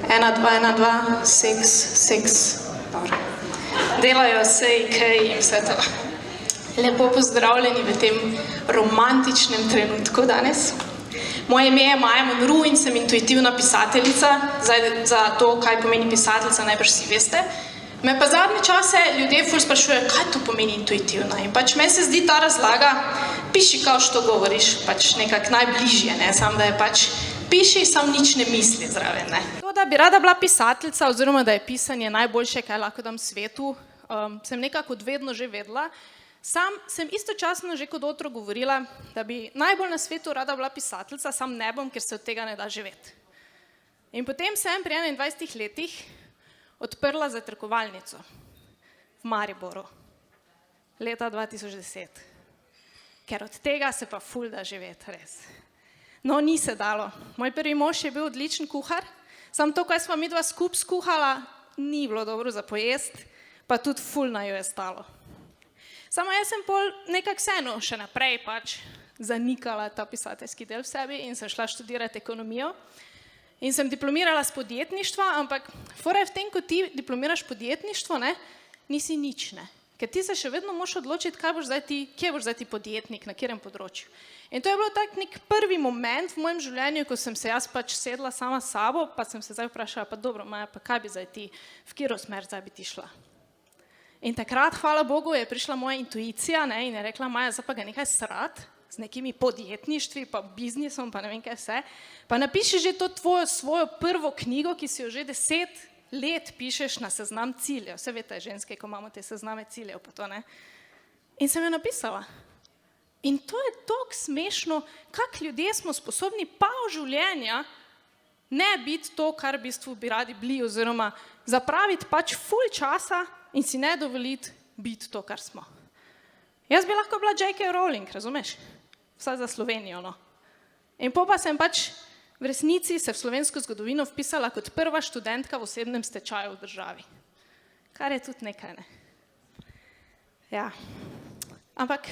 1, 2, 1, 2, 6, 6. Delajo se kaj in vse to. Lepo pozdravljeni v tem romantičnem trenutku danes. Moje ime je Maja Monru in sem intuitivna pisateljica. Zdaj, za to, kaj pomeni pisateljica, najbrž vsi veste. Me pa zadnje čase ljudje ful sprašujejo, kaj to pomeni intuitivna. In pač meni se zdi ta razlaga, piši, kao što govoriš, pač nekako najbližje, ne, samo da je pač piši, samo nič ne misli zraven, ne. To, da bi rada bila pisateljica, oziroma da je pisanje najboljše, kaj lahko dam svetu, sem nekako od vedno že vedela. Sam sem istočasno že kot otrok govorila, da bi najbolj na svetu rada bila pisateljica, sam ne bom, ker se od tega ne da živeti. In potem sem pri 21 letih odprla zajtrkovalnico v Mariboru, leta 2010. Ker od tega se pa ful da živeti, res. No, ni se dalo. Moj prvi mož je bil odličen kuhar, samo to, kaj sva midva skupaj skuhala, ni bilo dobro za pojest, pa tudi ful naju je stalo. Samo jaz sem pol nekako vseeno še naprej pač zanikala ta pisateljski del v sebi in sem šla študirati ekonomijo in sem diplomirala s podjetništva, ampak fora je v tem, ko ti diplomiraš podjetništvo, ne, nisi nič, ne. Ker ti se še vedno moraš odločiti, kje boš zdaj ti podjetnik, na katerem področju. In to je bilo tak nek prvi moment v mojem življenju, ko sem se jaz pač sedla sama s sabo, pa sem se zdaj vprašala, pa dobro, Maja, pa kaj bi zdaj ti, v katero smer zdaj bi ti šla. In takrat, hvala Bogu, je prišla moja intuicija, ne, in je rekla, Maja, zdaj pa ga nekaj srat, z nekimi podjetništvi, pa biznisom, pa ne vem kaj vse, pa napiši že to svojo prvo knjigo, ki si jo že 10 let pišeš na seznam ciljev. Vse veste, ženske, ko imamo te sezname ciljev, pa to, ne. In sem jo napisala. In to je toliko smešno, kak ljudje smo sposobni pol življenja ne biti to, kar v bistvu bi radi bili, oziroma zapraviti pač ful časa in si ne dovoliti biti to, kar smo. Jaz bi lahko bila J.K. Rowling, razumeš? Vsaj za Slovenijo, no. In pa sem pač v resnici se v slovensko zgodovino vpisala kot prva študentka v osebnem stečaju v državi. Kar je tudi nekaj, ne. Ja. Ampak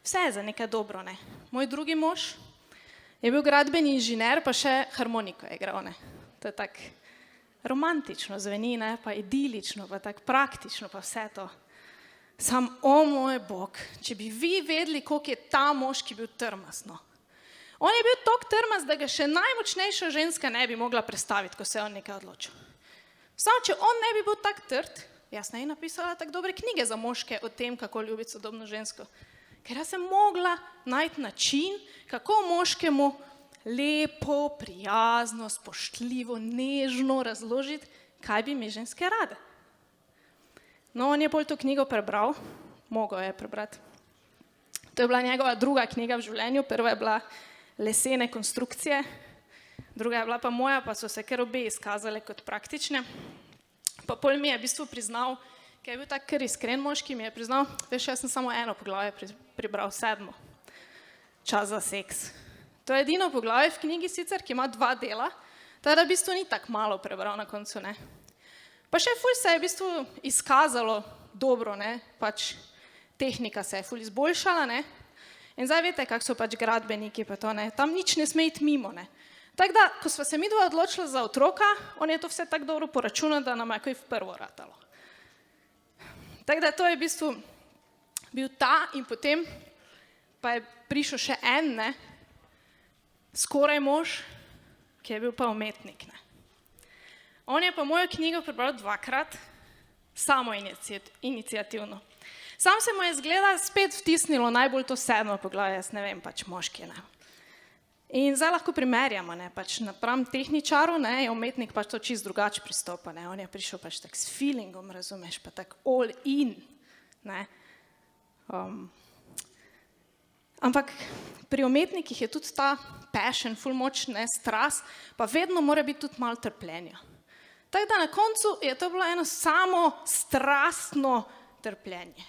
vse je za nekaj dobro, ne. Moj drugi mož je bil gradbeni inženir, pa še harmoniko je igral, ne. To je tako romantično zveni, ne, pa idilično, pa tako praktično, pa vse to. Sam, o moj bog, če bi vi vedeli, koliko je ta moški bil trmast, no. On je bil toliko trmast, da ga še najmočnejša ženska ne bi mogla prestaviti, ko se je on nekaj odločil. Samo, če on ne bi bil tak trd, jaz ne bi napisala tako dobre knjige za moške o tem, kako ljubiti sodobno žensko. Ker jaz sem mogla najti način, kako moškemu lepo, prijazno, spoštljivo, nežno razložiti, kaj bi mi ženske rade. No, on je pol to knjigo prebral, mogel je prebrati. To je bila njegova druga knjiga v življenju, prva je bila Lesene konstrukcije, druga je bila pa moja, pa so se kar obe izkazale kot praktične. Pa pol mi je v bistvu priznal, ker je bil tak kar iskren moški, mi je priznal, veš, jaz sem samo eno poglavje pribral, 7. Čas za seks. To je edino poglavje v knjigi sicer, ki ima 2 dela, teda v bistvu ni tako malo prebral na koncu, ne. Pa še ful se je v bistvu izkazalo dobro, ne, pač tehnika se je ful izboljšala, ne. In zdaj veste, kak so pač gradbeniki, pa to, ne, tam nič ne sme iti mimo, ne. Tako da, ko sva se midva odločila za otroka, on je to vse tako dobro poračunal, da nam je kaj v prvo ratalo. Tako da to je v bistvu bil ta in potem pa je prišel še en, ne, skoraj mož, ki je bil pa umetnik, ne. On je pa mojo knjigo prebral 2-krat, samo iniciativno. Sam se mu je zgleda spet vtisnilo najbolj to 7. poglavje, jaz ne vem, pač moški, ne. In zdaj lahko primerjamo, ne, pač napram tehničaru, ne, je umetnik pač to čisto drugače pristopa, ne, on je prišel pač tak s feelingom, razumeš, pa tak all in, ne. Ampak pri umetnikih je tudi ta passion, ful moč, ne, strast, pa vedno mora biti tudi malo trpljenja. Tako da na koncu je to bilo eno samo strastno trpljenje.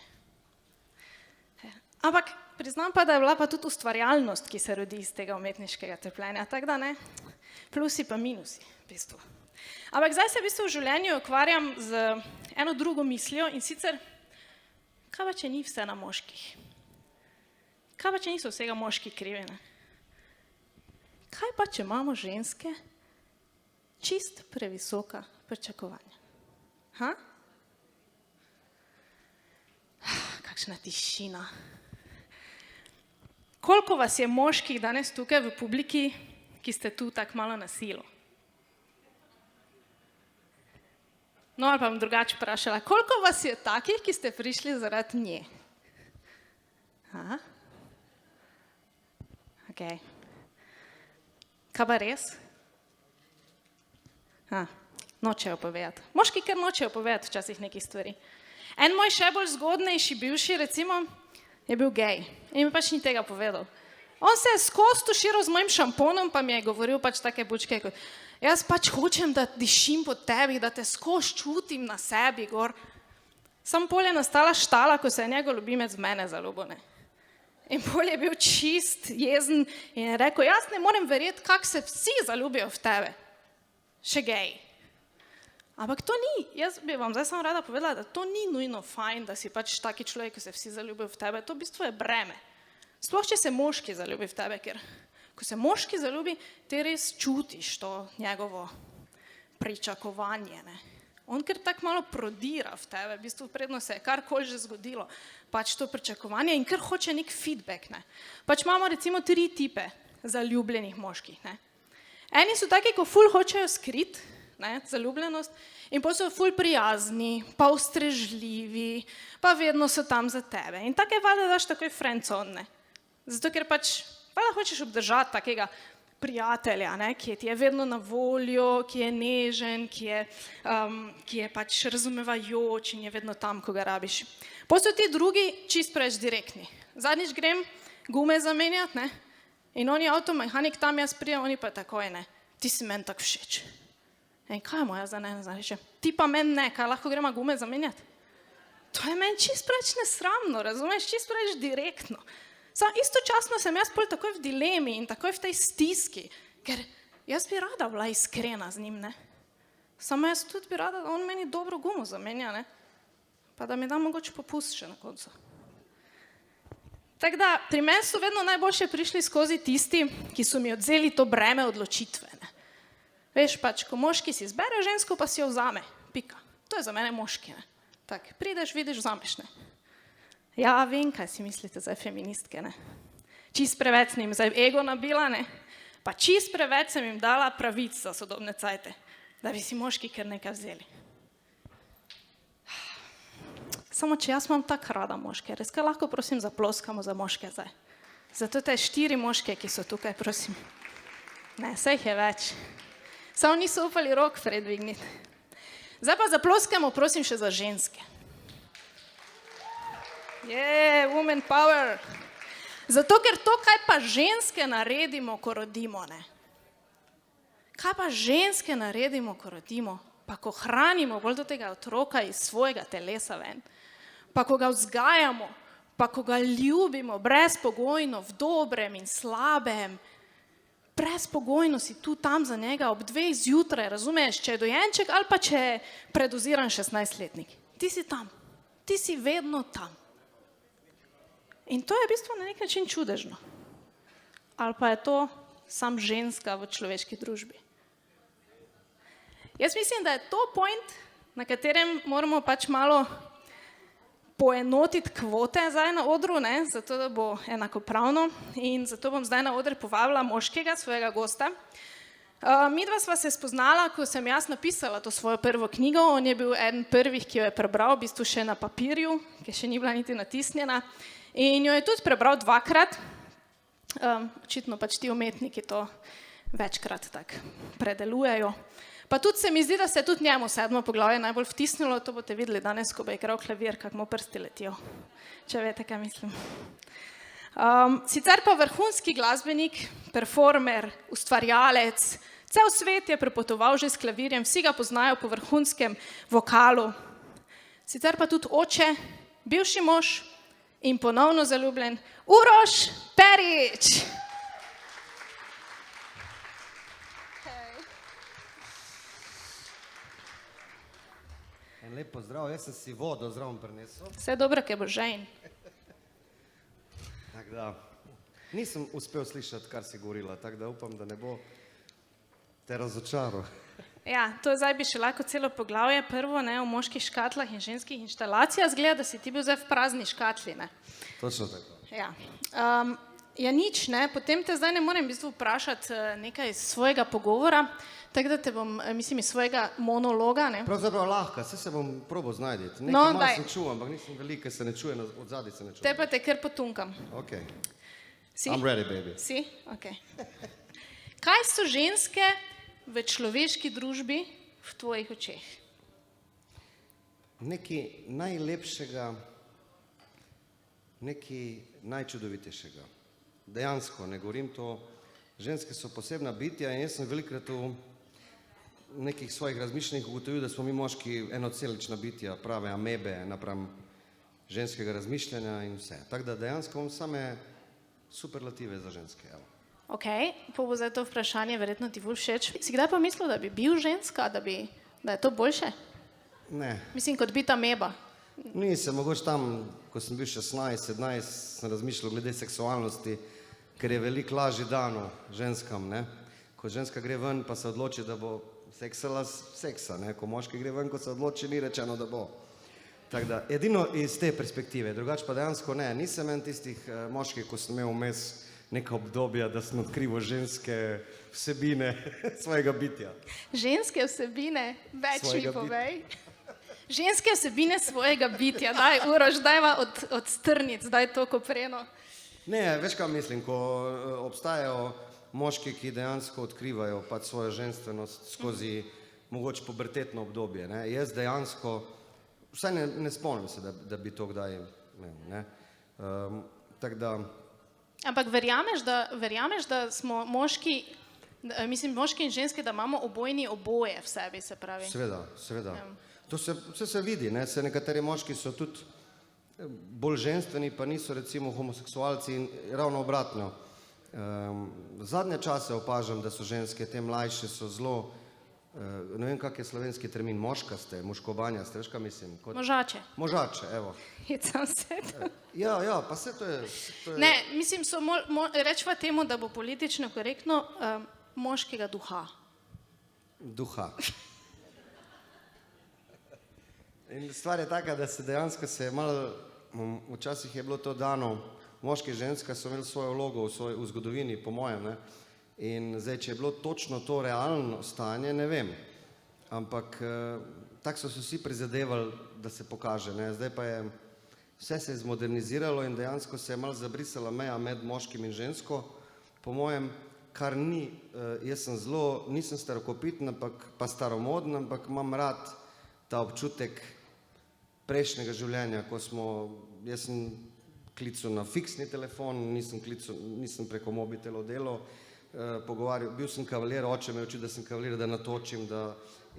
Ampak priznam pa, da je bila pa tudi ustvarjalnost, ki se rodi iz tega umetniškega trpljenja, tako da ne, plusi pa minusi, v bistvu. Ampak zdaj se v bistvu v življenju ukvarjam z eno drugo mislijo in sicer, kaj pa če ni vse na moških? Kaj pa če niso vsega moški krivi, ne? Kaj pa če imamo ženske čist previsoka pričakovanja. Kakšna tišina. Koliko vas je moških danes tukaj v publiki, ki ste tu tako malo na silo? No, ali pa bom drugače vprašala, koliko vas je takih, ki ste prišli zaradi nje? Okej. Kaj pa res? Nočejo povedati. Moški kar nočejo povedati včasih nekih stvari. En moj še bolj zgodnejši bivši, recimo, je bil gej. In mi pač ni tega povedal. On se je skozi tuširal z mojim šamponom, pa mi je govoril pač take bučke, kot jaz pač hočem, da dišim po tebi, da te skozi čutim na sebi gor. Sam pol je nastala štala, ko se je njegov ljubimec v mene zaljubil, ne. In pol je bil čist, jezen in je rekel, jaz ne morem verjeti, kako se vsi zaljubijo v tebe. Še gej. Ampak to ni, jaz bi vam zdaj samo rada povedala, da to ni nujno fajn, da si pač taki človek, ko se vsi zaljubijo v tebe, to v bistvu je breme. Sploh, če se moški zaljubi v tebe, ker ko se moški zaljubi, ti res čutiš to njegovo pričakovanje, ne. On ker tako malo prodira v tebe, v bistvu predno se je karkoli že zgodilo, pač to pričakovanje in ker hoče nek feedback, ne. Pač imamo recimo 3 tipe zaljubljenih moških, ne. Eni so taki, ko ful hočejo skriti, ne, zaljubljenost, in pa so ful prijazni, pa ustrežljivi, pa vedno so tam za tebe. In take valjda daš takoj friendzone, ne. Zato, ker pač valjda hočeš obdržati takega prijatelja, ne, ki ti je vedno na voljo, ki je nežen, ki je pač razumevajoč in je vedno tam, ko ga rabiš. Potem so ti drugi čist preveč direktni. Zadnjič grem gume zamenjati, ne, in on je avtomehanik, tam jaz pridem, oni pa takoj, ne, ti si meni tako všeč. In kaj je moja za ne reče? Ti pa meni ne, kaj lahko gremo gume zamenjati? To je meni čist preveč nesramno, razumeš, čist preveč direktno. Samo istočasno sem jaz pol takoj v dilemi in takoj v tej stiski, ker jaz bi rada bila iskrena z njim, ne. Samo jaz tudi bi rada, da on meni dobro gumo zamenja, ne. Pa da mi da mogoče popust še na koncu. Tako da, pri meni so vedno najboljše prišli skozi tisti, ki so mi odzeli to breme odločitve, ne. Veš, pač, ko moški si izbere žensko, pa si jo vzame, pika. To je za mene moški, ne. Tak, prideš, vidiš, vzameš, ne. Ja, vem, kaj si mislite zdaj feministke, ne. Čist preveč sem jim zdaj ego nabila, ne. Pa čist preveč sem jim dala pravic za sodobne cajte, da bi si moški kar nekaj vzeli. Samo, če jaz imam tako rada moške, res kaj lahko prosim zaploskamo za moške zdaj. Zato te 4 moške, ki so tukaj, prosim. Ne, saj jih je več. Samo niso upali rok predvigniti. Zdaj pa zaploskamo, prosim, še za ženske. Woman power. Zato, ker to, kaj pa ženske naredimo, ko rodimo, ne. Kaj pa ženske naredimo, ko rodimo, pa ko hranimo bolj do tega otroka iz svojega telesa ven, pa ko ga vzgajamo, pa ko ga ljubimo brezpogojno v dobrem in slabem, brezpogojno si tu tam za njega ob 2 zjutraj, razumeš, če je dojenček ali pa če je predoziran 16-letnik. Ti si tam, ti si vedno tam. In to je v bistvu na nek način čudežno. Ali pa je to sam ženska v človeški družbi. Jaz mislim, da je to point, na katerem moramo pač malo poenotiti kvote zdaj na odru, ne, zato da bo enakopravno in zato bom zdaj na oder povabila moškega, svojega gosta. Midva sva se spoznala, ko sem jaz napisala to svojo prvo knjigo, on je bil eden prvih, ki jo je prebral, v bistvu še na papirju, ki še ni bila niti natisnjena. In jo je tudi prebral 2-krat, očitno pač ti umetniki to večkrat tako predelujejo. Pa tudi se mi zdi, da se tudi njemu 7. poglavje najbolj vtisnilo, to boste videli danes, ko bo igral klavir, kako mu prsti letijo, če veste, kaj mislim. Sicer pa vrhunski glasbenik, performer, ustvarjalec, cel svet je prepotoval že s klavirjem, vsi ga poznajo po vrhunskem vokalu. Sicer pa tudi oče, bivši mož, in ponovno zaljubljen, Uroš Perič. En lep pozdrav, jaz sem si vodo zraven prinesel. Vse dobro, ker bo žejn. Tako da, nisem uspel slišati, kar si govorila, tako da upam, da ne bo te razočaral. Ja, to zdaj bi še lahko celo poglavje prvo, ne, o moških škatlah in ženskih inštalacijah. Zgleda, da si ti bil zdaj v prazni škatli, ne. Točno tako. Ja. Ja, nič, ne, potem te zdaj ne morem v bistvu vprašati nekaj iz svojega pogovora, tako da te bom, mislim, iz svojega monologa, ne. Pravzaprav lahko, se bom probal znajditi. Nekaj No, malo daj. sem čul, ampak nisem veliko, ker se ne čuje, od zadaj se ne čuje. Te pa te kar potunkam. Ok, Si? I'm ready, baby. Si? Ok. Kaj so ženske v človeški družbi v tvojih očeh? Nekaj najlepšega, nekaj najčudovitejšega. Dejansko, ne govorim to, ženske so posebna bitja in jaz sem velikokrat v nekih svojih razmišljanjih ugotovil, da smo mi moški enocelična bitja, prave amebe napram ženskega razmišljanja in vse. Tako da dejansko imam same superlative za ženske, evo. Ok, pa bo zdaj to vprašanje verjetno ti bolj všeč. Si kdaj pa mislil, da bi bil ženska, da je to boljše? Ne, Mislim, kot biti ameba. nisem, mogoče tam, ko sem bil 16, 17, sem razmišljal glede seksualnosti, ker je veliko lažje dano ženskam, ne. Ko ženska gre ven, pa se odloči, da bo seksala seksa, ne. Ko moški gre ven, ko se odloči, ni rečeno, da bo. Tako da, edino iz te perspektive, drugače pa dejansko ne. Nisem en tistih moških, ko sem imel vmes neka obdobja, da sem odkrival ženske vsebine svojega bitja. Ženske vsebine, več mi Svojega povej. Ženske vsebine svojega bitja, daj Uroš, dajva odstrniti zdaj to kopreno. Ne, veš kaj mislim, ko obstajajo moški, ki dejansko odkrivajo pač svojo ženstvenost skozi mogoče pubertetno obdobje, ne. Jaz dejansko, vsaj ne spomnim se, da bi to kdaj imel, ne. Tako da, Ampak verjameš, da smo moški, mislim, moški in ženske, da imamo obojni oboje v sebi, se pravi. seveda. To se vidi, ne, se nekateri moški so tudi bolj ženstveni, pa niso recimo homoseksualci in ravno obratno. Zadnje čase opažam, da so ženske, te mlajše so zelo, ne vem, kak je slovenski termin, moškaste, muškobanjaste, veš kaj mislim? Možače. Možače, evo. Hecam se. Ja, pa se to je... Ne, mislim, rečva temu, da bo politično korektno, moškega duha. Duha. In stvar je taka, da se dejansko malo, včasih je bilo to dano, moški in ženska so imeli svojo vlogo v zgodovini, po mojem, ne. In zdaj, če je bilo točno to realno stanje, ne vem. Ampak tako so se vsi prizadevali, da se pokaže, ne. Zdaj pa je, vse se je zmoderniziralo in dejansko se je malo zabrisala meja med moškim in žensko, po mojem, kar ni, jaz sem zelo, nisem starokopiten, ampak pa staromoden, ampak imam rad ta občutek prejšnjega življenja, ko smo, jaz sem klical na fiksni telefon, nisem preko mobitelov delal, pogovarjal, bil sem kavalir, oče me je učil, da sem kavalir, da natočim,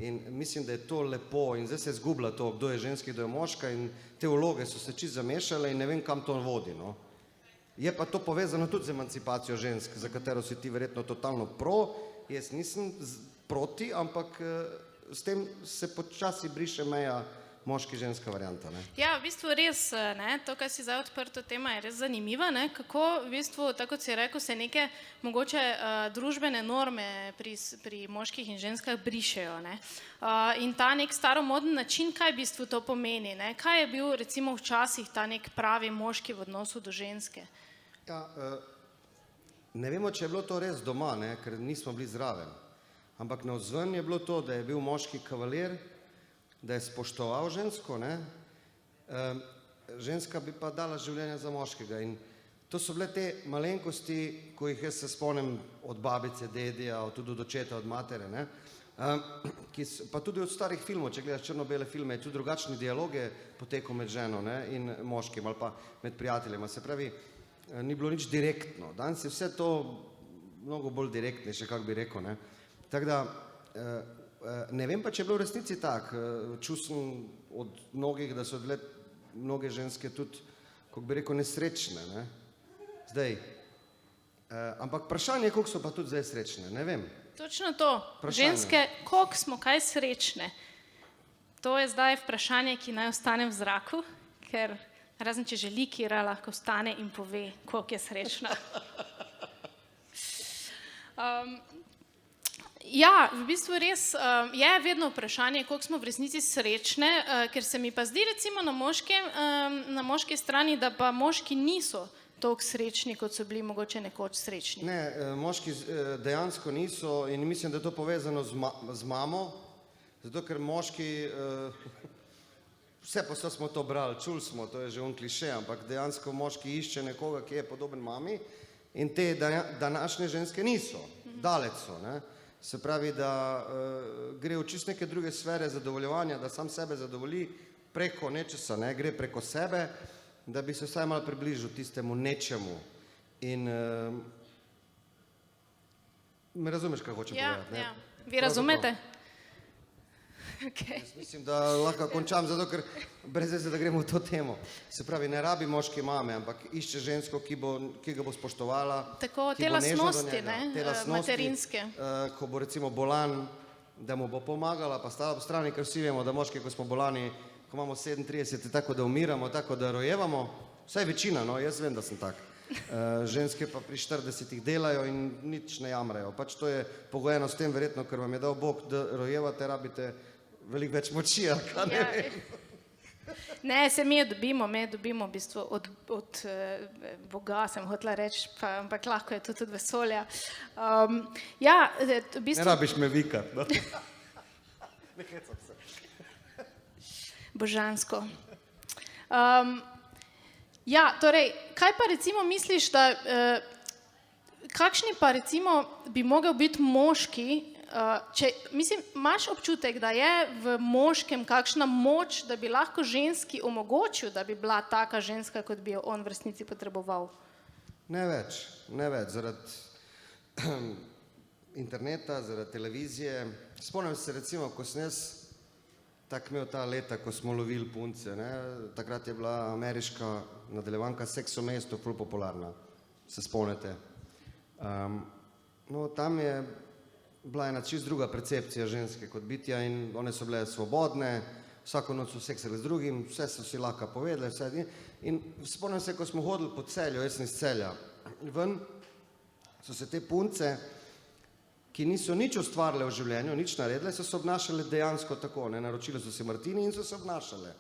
in mislim, da je to lepo in zdaj se izgublja to, kdo je ženski, kdo je moška in te vloge so se čisto zamešale in ne vem, kam to vodi, no. Je pa to povezano tudi z emancipacijo žensk, za katero si ti verjetno totalno pro, jaz nisem proti, ampak s tem se počasi briše meja moški-ženska varianta, ne. Ja, v bistvu res, ne, to, kar si zdaj odprto tema, je res zanimiva, ne, kako v bistvu, tako kot si rekel, se neke mogoče družbene norme pri moških in ženskah brišejo, ne. In ta nek staromoden način, kaj v bistvu to pomeni, ne, kaj je bil recimo včasih ta nek pravi moški v odnosu do ženske? Ja, ne vemo, če je bilo to res doma, ne, ker nismo bili zraven, ampak navzven je bilo to, da je bil moški kavalir, da je spoštoval žensko, ne, ženska bi pa dala življenje za moškega in to so bile te malenkosti, ko jih jaz se spomnim od babice, dedija, tudi od očeta, od matere, ne, pa tudi od starih filmov, če gledaš črno-bele filme, je tudi drugačni dialoge potekal med ženo, ne, in moškim ali pa med prijateljima, se pravi, ni bilo nič direktno, danes je vse to mnogo bolj direktnejše, kako bi rekel, ne, tako da, ne vem pa, če je bilo v resnici tako, čul sem od mnogih, da so bile mnoge ženske tudi, kako bi rekel, nesrečne, ne, zdaj, ampak vprašanje je, koliko so pa tudi zdaj srečne, ne vem. Točno to, Vprašanje. ženske, koliko smo kaj srečne, to je zdaj vprašanje, ki naj ostane v zraku, ker razen če želi, Kira lahko ostane in pove, koliko je srečna. Ja, v bistvu res je vedno vprašanje, koliko smo v resnici srečne, ker se mi pa zdi recimo na moški strani, da pa moški niso toliko srečni, kot so bili mogoče nekoč srečni. Ne, moški dejansko niso in mislim, da je to povezano z mamo, zato ker moški, vse posod smo to brali, čuli smo, to je že kliše, ampak dejansko moški išče nekoga, ki je podoben mami in te današnje ženske niso, daleč so, ne. Se pravi, da gre v čist neke druge sfere zadovoljevanja, da sam sebe zadovolji preko nečesa, ne, gre preko sebe, da bi se vsaj malo približil tistemu nečemu. In me razumeš, kaj hočem povedati, ne? Ja, vi razumete? Okay. Jaz mislim, da lahko končam, zato ker brez veze, da gremo v to temo. Se pravi, ne rabi moški mame, ampak išče žensko, ki ga bo spoštovala. Tako, te lastnosti, ne, materinske. Ko bo recimo bolan, da mu bo pomagala, pa stala po strani, ker vsi vemo, da moški, ko smo bolani, ko imamo 37, je tako, da umiramo, tako, da rojevamo. Vsaj večina, no, jaz vem, da sem tak. Ženske pa pri 40 delajo in nič ne jamrajo. Pač to je pogojeno s tem, verjetno, ker vam je dal Bog, da rojevate, rabite veliko več moči, ali kaj ne vem. Ne, se mi dobimo v bistvu od Boga, sem hotela reči, ampak lahko je to tudi vesolja. Ja, v bistvu... Ne rabiš me vikati, no. Ne hecam se. Božansko. Ja, torej, kaj pa recimo misliš, da kakšni pa recimo bi mogel biti moški, mislim, imaš občutek, da je v moškem kakšna moč, da bi lahko ženski omogočil, da bi bila taka ženska, kot bi jo on v resnici potreboval? Ne več, zaradi interneta, zaradi televizije. Spomnim se recimo, ko sem jaz tako imel ta leta, ko smo lovili punce, ne, takrat je bila ameriška nadaljevanka Seks v mestu ful popularna, se spomnite. No, tam je bila ena čist druga percepcija ženske kot bitja in one so bile svobodne, vsako noč so seksali z drugim, vse so si lahko povedali, vse. In spomnim se, ko smo hodili po Celju, jaz sem iz Celja, ven so se te punce, ki niso nič ustvarile v življenju, nič naredile, so se obnašale dejansko tako, ne, naročile so se Martini in so se obnašale.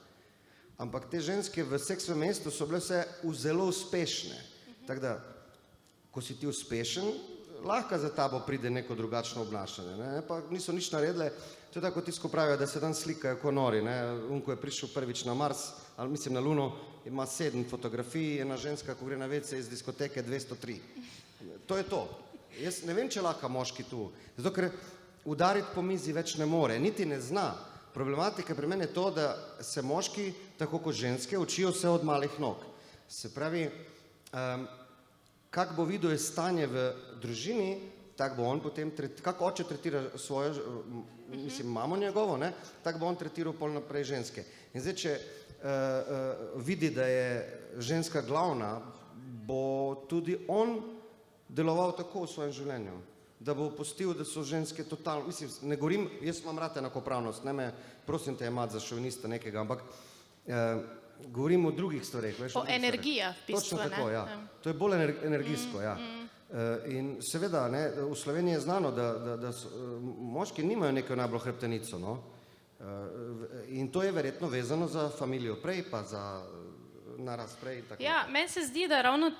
Ampak te ženske v Seks v mestu so bile vse zelo uspešne. Tako da, ko si ti uspešen, lahko za tabo pride neko drugačno obnašanje, ne, pa niso nič naredile, to je tako tisto pravijo, da se dan slikajo ko nori, ne, ko je prišel prvič na Mars, ali mislim na Luno, ima 7 fotografij, ena ženska, ko gre na WC iz diskoteke 203. To je to. Jaz ne vem, če lahko moški tu, zato ker udariti po mizi več ne more, niti ne zna. Problematika pri meni je to, da se moški, tako kot ženske, učijo vse od malih nog. Se pravi, kak bo videl je stanje v družini, tak bo on potem, kak oče tretira svojo, mislim, mamo njegovo, ne, tak bo on tretiral pol naprej ženske. In zdaj, če vidi, da je ženska glavna, bo tudi on deloval tako v svojem življenju, da bo pustil, da so ženske totalno, mislim, ne govorim, jaz imam rad enakopravnost, ne me, prosim te imati za šovinista nekega, ampak govorim o drugih stvareh. O energijah, v bistvu, ne? Točno tako, ja. To je bolj energijsko, ja. In seveda, ne, v Sloveniji je znano, da moški nimajo neko najbolj hrbtenico, no. In to je verjetno vezano za familijo prej, pa za naraz prej in tako. Ja, meni se zdi, da ravno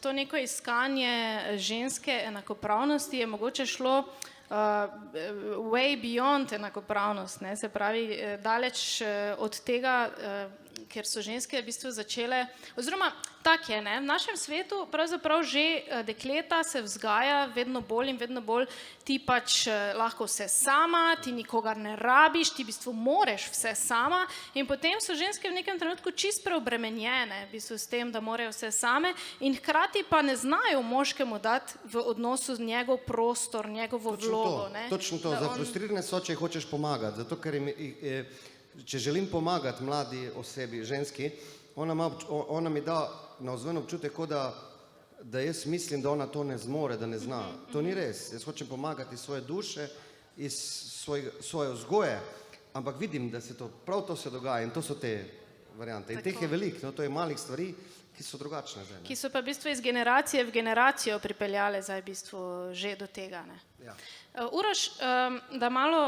to neko iskanje ženske enakopravnosti je mogoče šlo way beyond enakopravnost, ne, se pravi, daleč od tega, ker so ženske v bistvu začele, oziroma tak je, ne, v našem svetu pravzaprav že dekleta se vzgaja vedno bolj in vedno bolj, ti pač lahko vse sama, ti nikogar ne rabiš, ti v bistvu moreš vse sama in potem so ženske v nekem trenutku čist preobremenjene v bistvu s tem, da morajo vse same in hkrati pa ne znajo moškemu dati v odnosu z njegov prostor, njegovo vlogo. Točno to, zafrustrirane so, če hočeš pomagati, zato ker če želim pomagati mladi osebi, ženski, ona mi da navzven občutek, da jaz mislim, da ona to ne zmore, da ne zna. To ni res. Jaz hočem pomagati iz svoje duše, iz svoje vzgoje, ampak vidim, da se prav to se dogaja in to so te variante. In teh je veliko, no, to je malih stvari, ki so drugačne zdaj. Ki so pa v bistvu iz generacije v generacijo pripeljale zdaj v bistvu že do tega. Ne? Ja. Uroš, da malo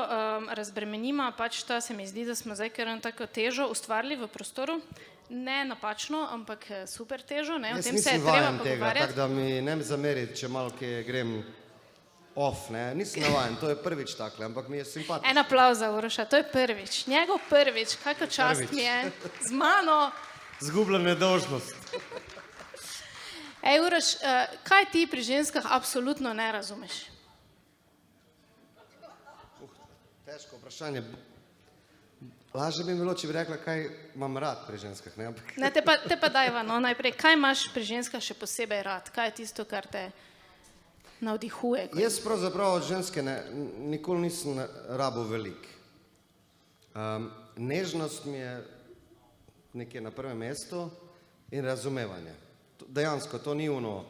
razbremenimo, pač ta se mi zdi, da smo zdaj kar tako težo ustvarili v prostoru. Ne napačno, ampak super težo. Ne? O tem se je treba pogovarjati. Tako da mi ne zameriti, če malo kje grem off. Ne? Nisem navajen, to je prvič takle, ampak mi je simpatično. En aplavz za Uroša, to je prvič. Njegov prvič, kakšna čast mi je. Z mano. Zgubljam nedolžnost. Ej, Uroš, kaj ti pri ženskah absolutno ne razumeš? Težko vprašanje. Lažje bi bilo, če bi rekla, kaj imam rad pri ženskah. Ne, ne te pa dajva, no, najprej. Kaj imaš pri ženskah še posebej rad? Kaj je tisto, kar te navdihuje? Jaz pravzaprav od ženske nikoli nisem rabil velik. Nežnost mi je nekje na prvem mestu in razumevanje. Dejansko, to ni ono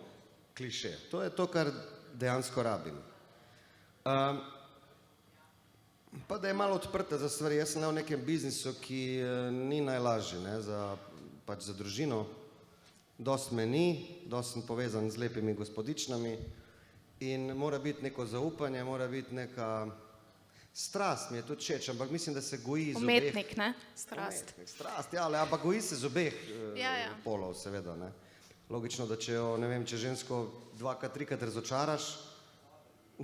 kliše. To je to, kar dejansko rabim. Pa da je malo odprta za stvari. Jaz sem v nekem biznisu, ki ni najlažji, ne, pač za družino. Dost me ni, dost sem povezan z lepimi gospodičnami in mora biti neko zaupanje, mora biti neka strast, mi je tudi všeč, ampak mislim, da se goji z obeh. Umetnik, ne? Strast. Umetnik, strast, ja, ampak goji se z obeh polov, seveda, ne. Logično, da če jo, ne vem, če žensko dvakrat, trikrat razočaraš,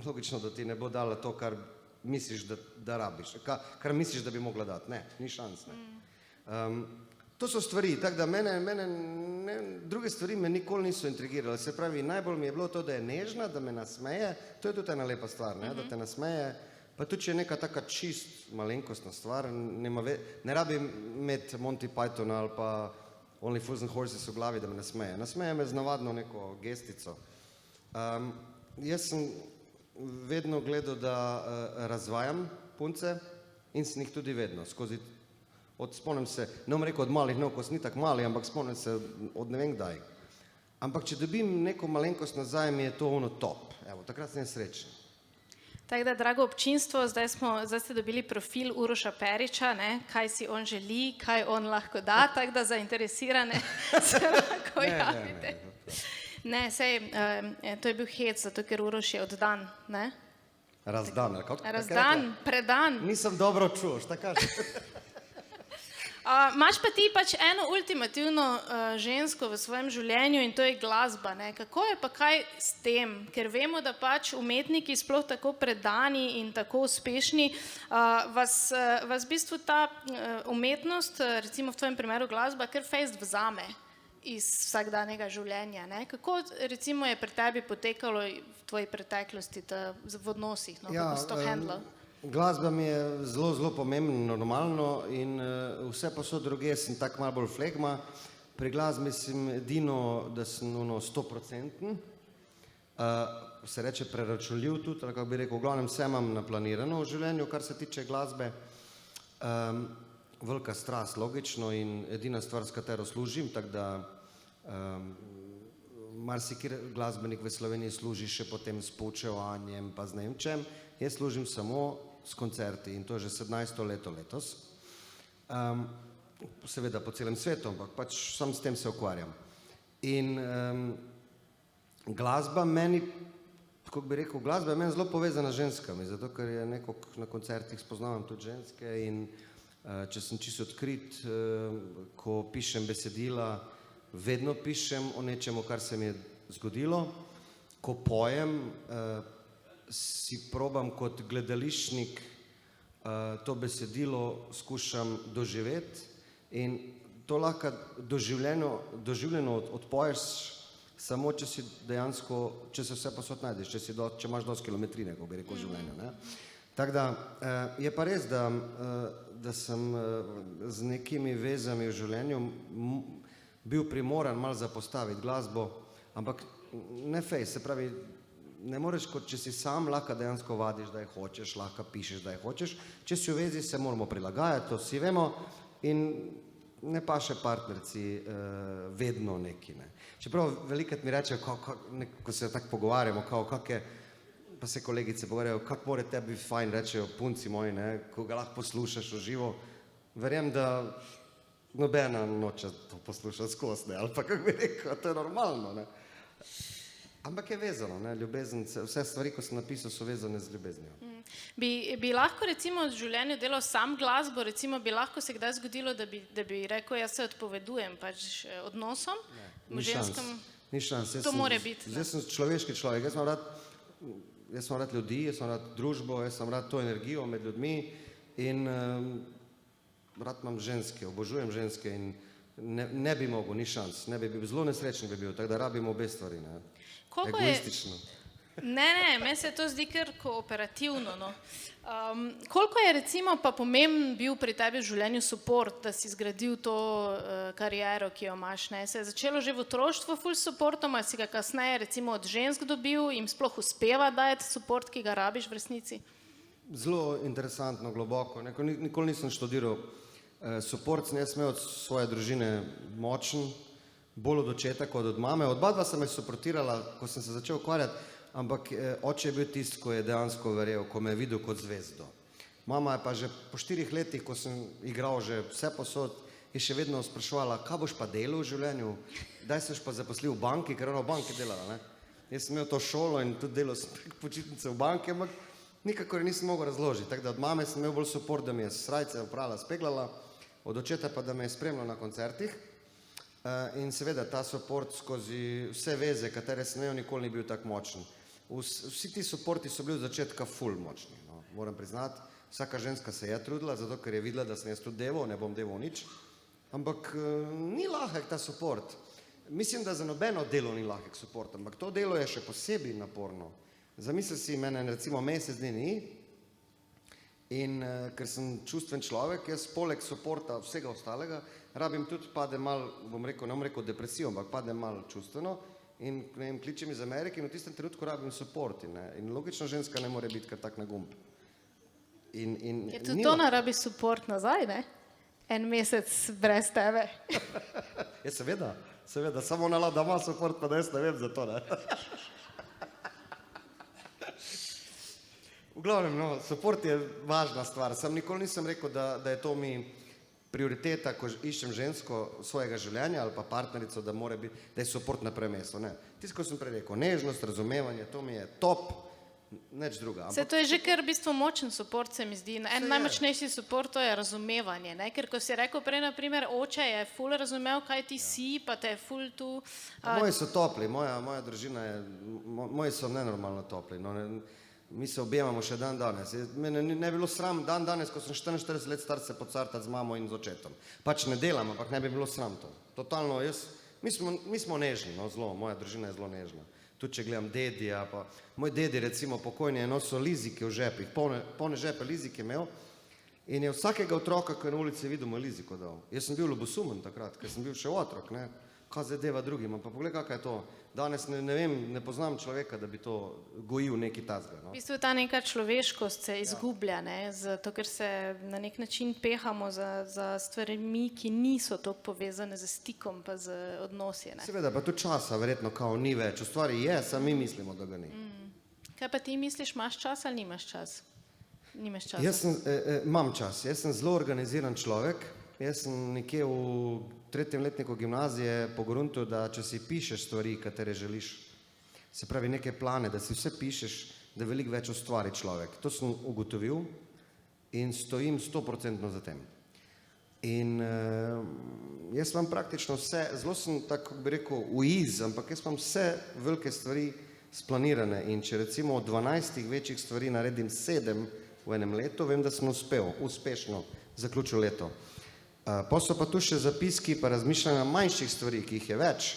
logično, da ti ne bo dala to, kar misliš, da rabiš, kar misliš, da bi mogla dati. Ne, ni šans. Ne. To so stvari, tako da druge stvari me nikoli niso intrigirale. Se pravi, najbolj mi je bilo to, da je nežna, da me nasmeje, to je tudi ena lepa stvar, ne, da te nasmeje, pa tudi če je neka taka čist malenkostna stvar, ne rabim imeti Monty Pythona ali pa Only Fools and Horses v glavi, da me nasmeje. Nasmeje me z navadno neko gestico. Jaz sem vedno gledal, da razvajam punce in sem jih tudi vedno, spomnim se, ne bom rekel od malih nog, ko sem ni tako mali, ampak spomnim se od ne vem kdaj. Ampak če dobim neko malenkost nazaj, mi je to ono top. Evo, takrat sem srečen. Tako da, drago občinstvo, zdaj ste dobili profil Uroša Periča, ne? Kaj si on želi, kaj on lahko da, tako da zainteresirane se lahko javite. Ne, sej, to je bil hec, zato ker Uroš je oddan, ne? Razdan, ali kako? Razdan, predan. Nisem dobro čul, šta kažeš? Imaš pa ti pač eno ultimativno žensko v svojem življenju in to je glasba, ne? Kako je pa kaj s tem? Ker vemo, da pač umetniki, sploh tako predani in tako uspešni, vas v bistvu ta umetnost, recimo v tvojem primeru glasba, kar fejst vzame iz vsakdanjega življenja. Ne? Kako recimo je pri tebi potekalo v tvoji preteklosti v odnosih, no? Kako si to handlal? Glasba mi je zelo, zelo pomembna, normalno in vse pa so druge, sem tako malo bolj flegma. Pri glasbi sem edino, da sem 100%, se reče preračunljiv tudi, ali kako bi rekel, v glavnem vse imam naplanirano v življenju, kar se tiče glasbe. Velika strast, logično, in edina stvar, s katero služim, tako da marsikjer glasbenik v Sloveniji služi še potem s poučevanjem, pa z ne vem čem. Jaz služim samo s koncerti in to je že 17. leto letos. Seveda po celem svetu, ampak pač sam s tem se ukvarjam. In glasba meni, kako bi rekel, glasba je meni zelo povezana z ženskami, zato ker je nekako na koncertih spoznavam tudi ženske in če sem čisto odkrit, ko pišem besedila, vedno pišem o nečemu, kar se mi je zgodilo. Ko pojem, si probam kot gledališčnik to besedilo skušam doživeti in to lahko doživljeno odpoješ samo, če si dejansko, če se vse posod najdeš, če imaš dosti kilometrine, ko bi rekel, življenja. Ne? Tako da je pa res, da sem z nekimi vezami v življenju bil primoran malo zapostaviti glasbo, ampak ne fej, se pravi, ne moreš, kot če si sam, lahko dejansko vadiš, da je hočeš, lahko pišeš, da je hočeš. Če si v vezi, se moramo prilagajati, to vsi vemo in ne paše partnerci vedno neki. Ne. Čeprav velikrat mi rečejo, ko se tako pogovarjamo, pa se kolegice pogovarjajo, kako more tebi fajn, rečejo punci moji, ne, ko ga lahko poslušaš v živo. Verjam, da nobena noče to poslušati skozi, ne, ali pa kako bi rekel, to je normalno, ne. Ampak je vezano, ne, ljubezen, vse stvari, ko sem napisal, so vezane z ljubeznijo. Bi lahko recimo v življenju delal sam glasbo, recimo bi lahko se kdaj zgodilo, da bi rekel, jaz se odpovedujem pač odnosom, ženskem, Ni šans. to more biti. Jaz sem človeški človek, jaz imam rad ljudi, jaz imam rad družbo, jaz imam rad to energijo med ljudmi in rad imam ženske, obožujem ženske in ne bi mogel, ni šans, ne bi bil, zelo nesrečen bi bil, tako da rabimo obe stvari, ne. Koliko Egoistično. Ne, meni se to zdi kar kooperativno. No. Koliko je recimo pa pomemben bil pri tebi v življenju support, da si zgradil to kariero, ki jo imaš? Ne? Se je začelo že v otroštvu ful supportom, ali si ga kasneje recimo od žensk dobil, jim sploh uspeva dajati support, ki ga rabiš v resnici? Zelo interesantno, globoko. Nikoli nisem študiral support, sem jaz imel od svoje družine močen, bolj od očeta kot od mame. Od dva sem me suportirala, ko sem se začel ukvarjati, ampak oče je bil tisti, ko je dejansko verjel, ko me je videl kot zvezdo. Mama je pa že po 4 letih, ko sem igral že vse posod, je še vedno spraševala, kaj boš pa delal v življenju, kdaj se boš pa zaposlil v banki, ker ona v banki delala, ne. Jaz sem imel to šolo in tudi delal sem prek počitnice v banki, ampak nikakor nisem mogel razložiti. Tako da od mame sem imel bolj support, da mi je srajce oprala, speglala, od očeta pa, da me je spremljal na koncertih. In seveda ta support skozi vse veze, katere sem imel, nikoli ni bil tako močen. Vsi ti supporti so bili od začetka ful močni, no. Moram priznati, vsaka ženska se je trudila, zato ker je videla, da sem jaz tudi deval, ne bom deval nič. Ampak ni lahek ta support. Mislim, da za nobeno delo ni lahek support, ampak to delo je še posebej naporno. Zamisli si, mene recimo mesec dni ni in ker sem čustven človek, jaz poleg supporta vsega ostalega, rabim tudi, padem malo, ne bom rekel depresijo, ampak padem malo čustveno in ne vem, kličem iz Amerike in v tistem trenutku rabim support. In logično ženska ne more biti kar tak na gumb. Je tudi to rabi support nazaj, ne? En mesec brez tebe. Je seveda, samo ona da ima support, pa da jaz ne vem za to, ne. V glavnem, no, support je važna stvar. Sam nikoli nisem rekel, da je to mi prioriteta, ko iščem žensko svojega življenja ali pa partnerico, da mora biti, da je support na prvem mestu. Ne. Tisto, ko sem prej rekel, nežnost, razumevanje, to mi je top, nič druga. Se to je že kar v bistvu močen support, se mi zdi. En najmočnejši support to je razumevanje, ne? Ker ko si rekel prej, na primer, oče je ful razumel, kaj ti si, pa te je ful tu. Moji so topli, moja družina je, moji so nenormalno topli, no, mi se objemamo še dan danes. Mene ne bi bilo sram dan danes, ko sem 44 let star, se pocartati z mamo in z očetom. Pač ne delam, ampak ne bi bilo sram to. Totalno, mi smo nežni, no, zelo, moja družina je zelo nežna. Tudi če gledam dedija, pa moj dedi recimo pokojni je nosil lizike v žepih, polne žepe lizike imel in je vsakega otroka, ko je na ulici videl, mu liziko dal. Jaz sem bil ljubosumen takrat, ker sem bil še otrok, ne, kaj zadeva drugim, pa pogled, kakaj je to. Danes ne vem, ne poznam človeka, da bi to gojil neki tazga. No? V bistvu ta neka človeškost se izgublja, ne? Zato ker se na nek način pehamo za stvarmi, ki niso toliko povezane z stikom pa z odnosi. Ne? Seveda, pa tudi časa verjetno kao ni več. V stvari je, samo mi mislimo, da ga ni. Kaj pa ti misliš, imaš čas ali nimaš čas? Nimaš časa? Jaz imam čas, jaz sem zelo organiziran človek. Jaz sem nekje v 3. letniku gimnazije pogruntil, da če si pišeš stvari, katere želiš, se pravi neke plane, da si vse pišeš, da veliko več ustvari človek. To sem ugotovil in stojim 100% za tem. In jaz imam praktično vse, zelo sem, tako bi rekel, uiz, ampak jaz imam vse velike stvari splanirane in če recimo od 12 večjih stvari naredim 7 v enem letu, vem, da sem uspešno zaključil leto. Pa so pa tu še zapiski pa razmišljanja manjših stvari, ki jih je več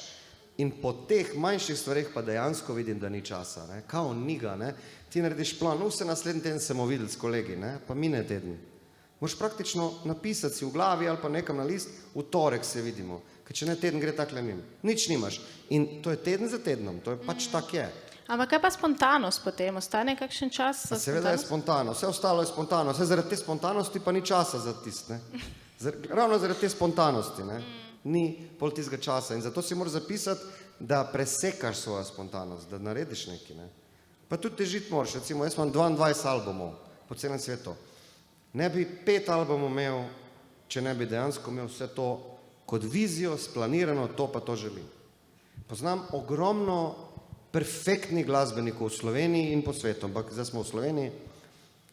in po teh manjših stvarih pa dejansko vidim, da ni časa, ne, kao niga, ne, ti narediš plan, vse naslednji teden se bomo videli s kolegi, ne, pa mine teden. Moraš praktično napisati si v glavi ali pa nekam na list, v torek se vidimo, ker če ne teden gre takle mimo, nič nimaš in to je teden za tednom, to je pač tak je. Ampak kaj pa spontanost potem, ostane kakšen čas za spontanost? Seveda je spontano, vse ostalo je spontano, vse zaradi te spontanosti pa ni časa za tist, ne. Ravno zaradi te spontanosti, ne, ni pol tistega časa in zato si moraš zapisati, da presekaš svojo spontanost, da narediš nekaj, ne. Pa tudi težiti moraš, recimo, jaz imam 22 albumov po celem svetu. Ne bi 5 albumov imel, če ne bi dejansko imel vse to kot vizijo, splanirano, to pa to želim. Poznam ogromno perfektnih glasbenikov v Sloveniji in po svetu, ampak zdaj smo v Sloveniji,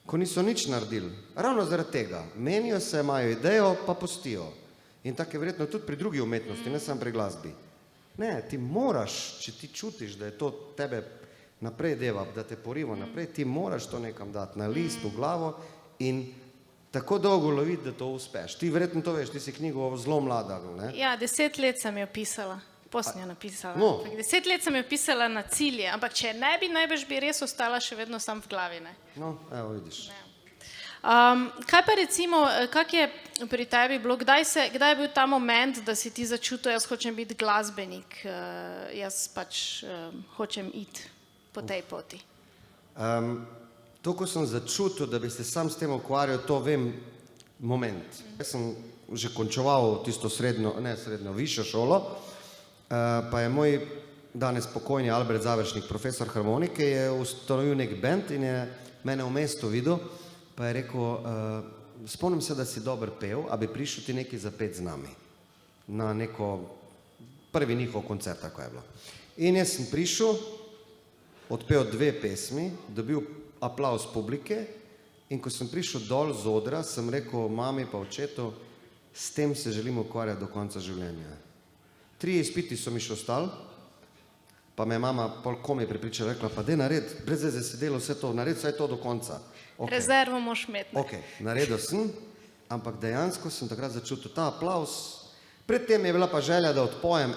ko niso nič naredili. Ravno zaradi tega. Menijo se, imajo idejo, pa pustijo. In tako je verjetno tudi pri drugi umetnosti, ne samo pri glasbi. Ne, ti moraš, če ti čutiš, da je to tebe naprej deva, da te poriva naprej, ti moraš to nekam dati na list, v glavo in tako dolgo loviti, da to uspeš. Ti verjetno to veš, ti si knjigo zelo mlada, ne? Ja, 10 let sem jo pisala. Posem jo napisala. No. 10 let sem jo pisala na cilje, ampak če ne bi, najbrž bi res ostala še vedno sam v glavi. Ne? No, evo vidiš. Kaj pa recimo, kak je pri tebi bilo, kdaj je bil ta moment, da si ti začutil, jaz hočem biti glasbenik, jaz pač hočem iti po tej poti? To, ko sem začutil, da bi se sam s tem ukvarjal, to vem moment. Jaz sem že končeval tisto višjo šolo, pa je moj danes pokojni Albert Završnik, profesor harmonike, je ustanovil nek band in je mene v mestu videl, pa je rekel, spomnim se, da si dober pev, a bi prišel ti nekaj zapet z nami. Na neko prvi njihov koncert, tako je bilo. In jaz sem prišel, odpel 2 pesmi, dobil aplavz publike in ko sem prišel dol z odra, sem rekel mami pa očetu, s tem se želim ukvarjati do konca življenja. 3 izpiti so mi še ostali, pa me je mama ko mi je prepričala, rekla, pa daj naredi, brez veze si delal vse to, naredi vsaj to do konca. Okay. Rezervo moš imeti. Ok, naredil sem, ampak dejansko sem takrat začutil ta aplavz. Predtem je bila pa želja, da odpojem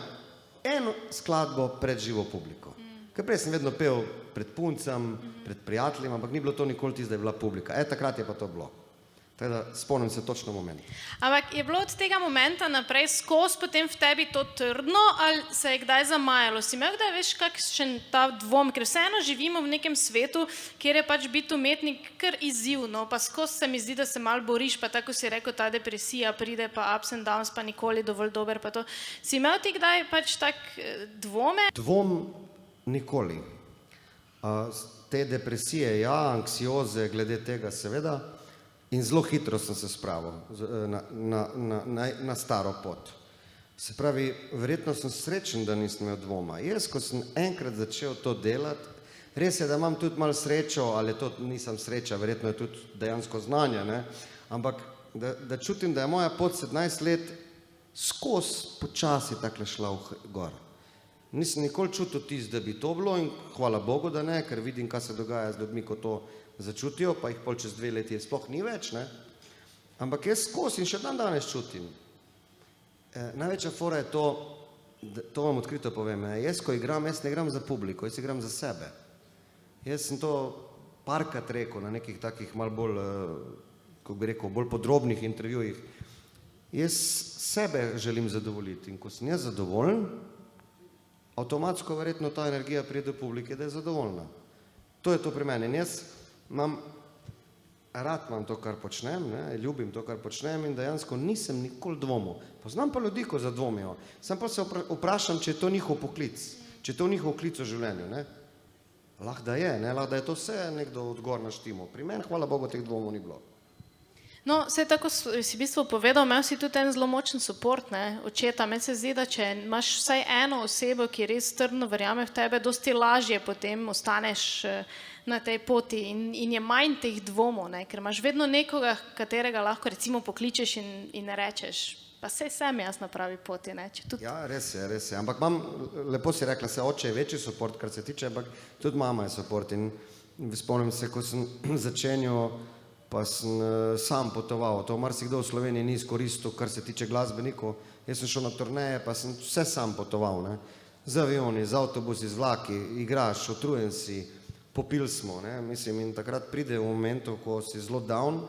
eno skladbo pred živo publiko. Ker prej sem vedno pel pred puncem, pred prijateljem, ampak ni bilo to nikoli tisto, da je bila publika. Takrat je pa to bilo. Tako da spomnim se točno moment. Ampak je bilo od tega momenta naprej skozi potem v tebi to trdno ali se je kdaj zamajalo? Si imel kdaj, veš, kakšen ta dvom? Ker vseeno živimo v nekem svetu, kjer je pač biti umetnik kar izziv, no, pa skozi se mi zdi, da se malo boriš, pa tako si rekel, ta depresija pride, pa ups and downs, pa nikoli dovolj dober, pa to. Si imel ti kdaj pač tak dvome? Dvom nikoli. Te depresije, ja, anksioze, glede tega seveda, in zelo hitro sem se spravil na staro pot. Se pravi, verjetno sem srečen, da nisem imel dvoma. Jaz, ko sem enkrat začel to delati, res je, da imam tudi malo srečo, ali to nisem sreča, verjetno je tudi dejansko znanje, ne? Ampak da čutim, da je moja pot 17 let skozi počasi takle šla gor. Nisem nikoli čutil tisto, da bi to bilo in hvala Bogu, da ne, ker vidim, kaj se dogaja z ljudmi, ko to začutijo, pa jih pol čez 2 leti sploh ni več, ne? Ampak jaz skozi in še dan danes čutim. Največja fora je to, to vam odkrito povem, jaz ko igram, jaz ne igram za publiko, jaz igram za sebe. Jaz sem to parkrat rekel na nekih takih malo bolj, kako bi rekel, bolj podrobnih intervjujih. Jaz sebe želim zadovoljiti in ko sem jaz zadovoljen, avtomatsko verjetno ta energija pride do publike, da je zadovoljna. To je to pri meni. In jaz rad imam to, kar počnem, ne? Ljubim to, kar počnem in dejansko nisem nikoli dvomil. Poznam pa ljudi, ko zadvomijo. Sam pa se vprašam, če je to njihov poklic, če je to njihov klic v življenju. Ne? Lahko da je, ne? Lahko da je to vse nekdo odgor naštimo. Pri meni, hvala Bogu, teh dvomov ni bilo. No, vse tako si v bistvu povedal, imel si tudi en zelo močen support, ne, očeta. Meni se zdi, da če imaš vsaj eno osebo, ki res trdno verjame v tebe, dosti lažje potem ostaneš na tej poti in je manj teh dvomov, ne, ker imaš vedno nekoga, katerega lahko recimo pokličeš in rečeš, pa saj sem jaz na pravi poti, ne. Ja, res je. Ampak imam, lepo si rekla, se oče je večji support, kar se tiče, ampak tudi mama je support in spomnim se, ko sem začenjal, pa sem sam potoval. To marsikdo v Sloveniji ni izkoristil, kar se tiče glasbenikov. Jaz sem šel na turneje, pa sem vse sam potoval, ne. Z avioni, z avtobusi, z vlaki, igraš, utrujen si, popili smo, ne. Mislim, in takrat pride v momentu, ko si zelo down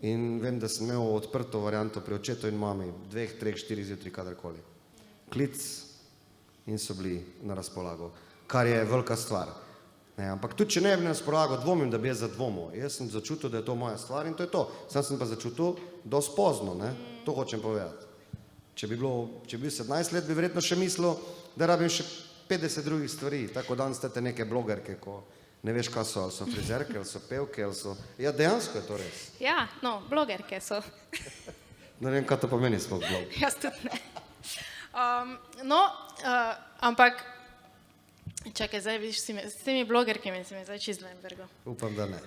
in vem, da sem imel odprto varianto pri očetu in mami, 2, 3, 4 zjutraj, kadarkoli. Klic in so bili na razpolago, kar je velika stvar. Ampak tudi, če ne bi na razpolago, dvomim, da bi jaz zadvomil. Jaz sem začutil, da je to moja stvar in to je to. Sam sem pa začutil dosti pozno, ne? To hočem povedati. Če bi bil 17 let, bi verjetno še mislil, da rabim še 50 drugih stvari. Tako danes ste neke blogerke, ko ne veš, kaj so, ali so frizerke, ali so pevke, ali so... Ja, dejansko je to res. Ja, no, blogerke so. Ne vem, kaj to pomeni sploh blog. Jaz tudi ne. Ampak, čakaj, zdaj vidiš, s temi blogerkami si me zdaj čist Lembergo. Upam, da ne.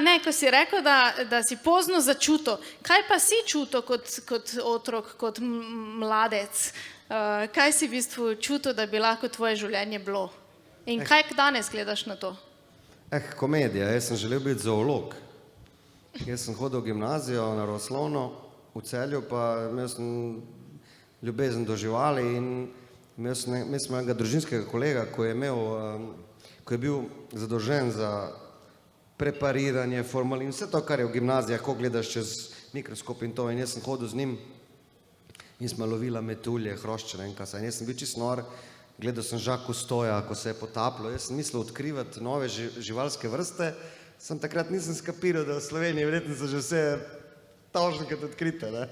Ne, ko si rekel, da si pozno začutil. Kaj pa si čutil kot otrok, kot mladec? Kaj si v bistvu čutil, da bi lahko tvoje življenje bilo? In kaj danes gledaš na to? Komedija. Jaz sem želel biti zoolog. Jaz sem hodil v gimnazijo na Roslovno v Celju, pa imel sem ljubezen do živali in imel sem enega družinskega kolega, ko je bil zadolžen za prepariranje, formalin, vse to, kar je v gimnazijah, ko gledaš čez mikroskop in to, in jaz sem hodil z njim in smo lovila metulje, hrošče, ne vem kaj se. In jaz sem bil čist nor, gledal sem Žaku Stoja, ko se je potapljal, jaz sem mislil odkrivati nove živalske vrste, sem takrat nisem skapiral, da v Sloveniji verjetno so že vse tavžnikrat odkrite, ne.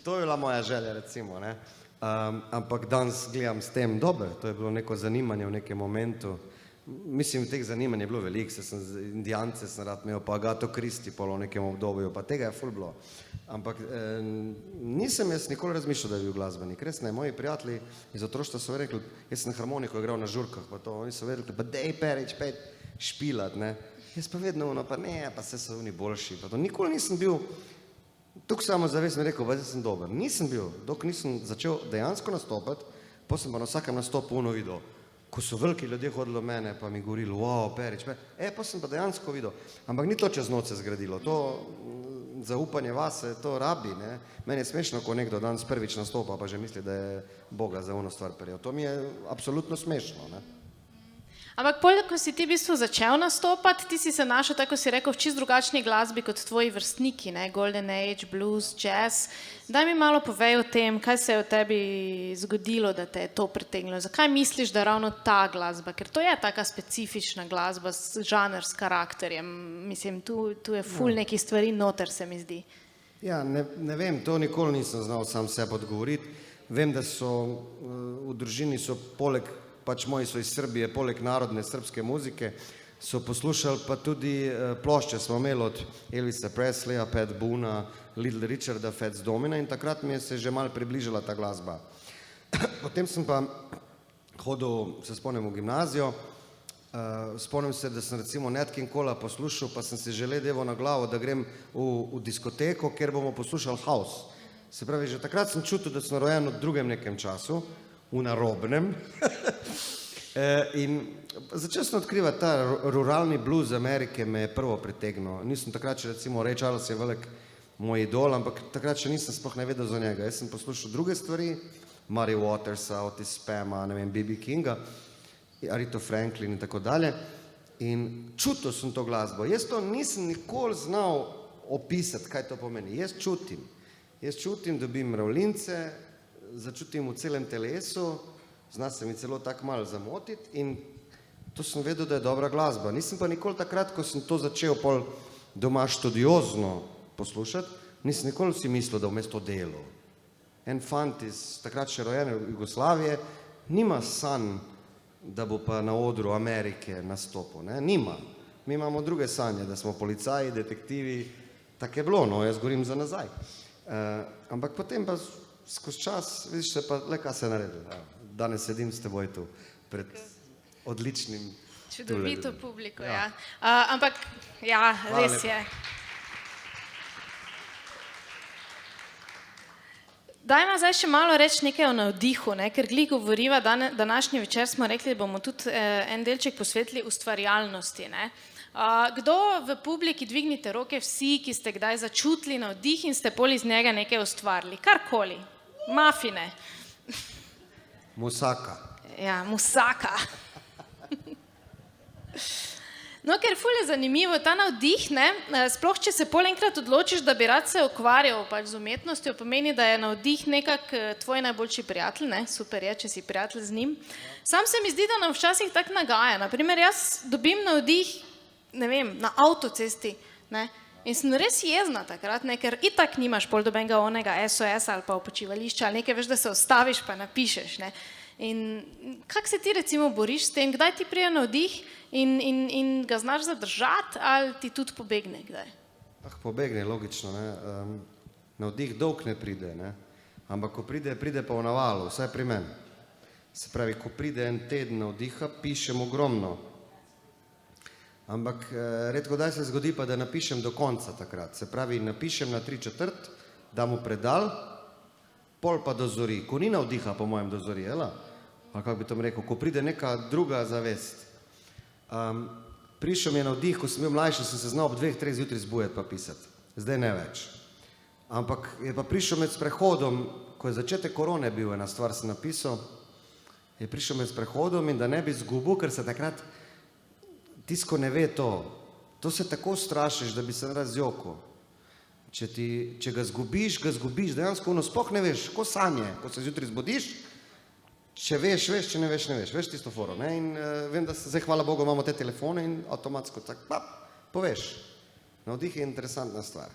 To je bila moja želja, recimo, ne. Ampak danes gledam s tem dobro, to je bilo neko zanimanje v nekem momentu. Mislim, teh zanimanj je bilo veliko, Indijance sem rad imel, pa Agato Kristi polo v nekem obdobju, pa tega je ful bilo. Ampak nisem jaz nikoli razmišljal, da je bil glasbenik. Res ne, moji prijatelji iz otroštva so rekli, jaz sem harmoniko igral na žurkah, pa to, oni so rekli, pa dej Perič, pej špilat, ne. Jaz pa vedno pa ne, pa se so oni boljši, pa to. Nikoli nisem bil, tukaj samozavestno rekel, pa zdaj sem dober. Nisem bil, dokler nisem začel dejansko nastopati, pa sem pa na vsakem nastopu videl, ko so veliki ljudje hodili do mene, pa mi govorili, wow, Perič, pa sem pa dejansko videl. Ampak ni to čez noč se zgradilo, to zaupanje vase, to rabi, ne. Meni je smešno, ko nekdo danes prvič nastopa, pa že misli, da je Boga za ono stvar prijel. To mi je absolutno smešno, ne. Ampak poleg, ko si ti v bistvu začel nastopati, ti si se našel, tako si rekel, v čist drugačni glasbi kot tvoji vrstniki, ne, Golden Age, blues, jazz. Daj mi malo povej o tem, kaj se je v tebi zgodilo, da te je to pritegnilo. Zakaj misliš, da ravno ta glasba? Ker to je taka specifična glasba, žanr s karakterjem. Mislim, tu je ful nekih stvari noter, se mi zdi. Ja, ne vem, to nikoli nisem znal sam sebi odgovoriti. Vem, da so v družini so poleg, pač moji so iz Srbije, poleg narodne srpske muzike, so poslušali pa tudi plošče smo imeli od Elvisa Presleya, Pat Boona, Little Richarda, Fats Domina in takrat mi je se že malo približala ta glasba. Potem sem pa hodil, se spomnim, v gimnazijo, spomnim se, da sem recimo Nat King Cola poslušal, pa sem si želel devo na glavo, da grem v diskoteko, kjer bomo poslušali house. Se pravi, že takrat sem čutil, da sem rojen v drugem nekem času, v narobnem. In začel sem odkrivati ta ruralni blues Amerike, me je prvo pritegnil. Nisem takrat še recimo Ray Charles je velik moj idol, ampak takrat še nisem sploh ne vedel za njega. Jaz sem poslušal druge stvari, Muddy Watersa, Otis Spama, ne vem, B.B. Kinga, Aretha Franklin in tako dalje. In čutil sem to glasbo. Jaz to nisem nikoli znal opisati, kaj to pomeni. Jaz čutim, dobim mravljince, začutim v celem telesu, zna se mi celo tako malo zamotiti in to sem vedel, da je dobra glasba. Nisem pa nikoli takrat, ko sem to začel pol doma študiozno poslušati, nisem nikoli si mislil, da vmes to delo. En fant iz takrat še rojene Jugoslavije nima sanj, da bo pa na odru Amerike nastopil, ne, nima. Mi imamo druge sanje, da smo policaji, detektivi, tako je bilo, no, jaz govorim za nazaj. Ampak potem pa skozi čas, vidiš se pa, le kaj se je naredil. Danes sedim s teboj tu, pred odličnim čudovito publiko, ja. Ampak, ja, res je. Dajmo zdaj še malo reči nekaj o navdihu, ne? Ker glih govoriva, današnji večer smo rekli, da bomo tudi en delček posvetili ustvarjalnosti, ne? Kdo v publiki, dvignite roke vsi, ki ste kdaj začutili navdih in ste pol iz njega nekaj ustvarili, karkoli, mafine. Musaka. Ja, musaka. No, ker ful je zanimivo, ta navdih, ne, sploh če se pol enkrat odločiš, da bi rad se ukvarjal pač z umetnostjo, pomeni, da je navdih nekak tvoj najboljši prijatelj, ne, super je, če si prijatelj z njim. Sam se mi zdi, da nam včasih tak nagaja, naprimer, jaz dobim navdih, ne vem, na avtocesti, ne, in sem res jezna takrat, ne, ker itak nimaš pol dobenega onega SOS ali pa počivališča ali nekaj, veš, da se ustaviš pa napišeš, ne. In kak se ti recimo boriš s tem, kdaj ti prije navdih in ga znaš zadržati ali ti tudi pobegne kdaj? Pobegne, logično, ne. navdih dolg ne pride, ne? Ampak ko pride, pride pa v navalu, vsaj pri meni. Se pravi, ko pride en teden navdiha, pišem ogromno. Ampak redko daj se zgodi pa, da napišem do konca takrat. Se pravi, napišem na 3/4, dam v predal, pol pa dozori. Ko ni navdiha, po mojem, dozori, ali kako bi tam rekel, ko pride neka druga zavest. Prišel mi je navdih, ko sem bil mlajši, sem se znal ob 2-3 zjutraj zbujati pa pisati. Zdaj ne več. Ampak je pa prišel med sprehodom, ko je začetek korone bil, ena stvar sem napisal, je prišel med sprehodom in da ne bi zgubil, ker se takrat tisko ne ve to. To se tako strašiš, da bi se razjokal. Če ga zgubiš, dejansko sploh ne veš, ko sanje, ko se zjutraj zbudiš, če veš, če ne veš, veš tisto foro. Ne? In vem, da zdaj, hvala Bogu, imamo te telefone in avtomatsko tak, poveš. Navdih je interesantna stvar.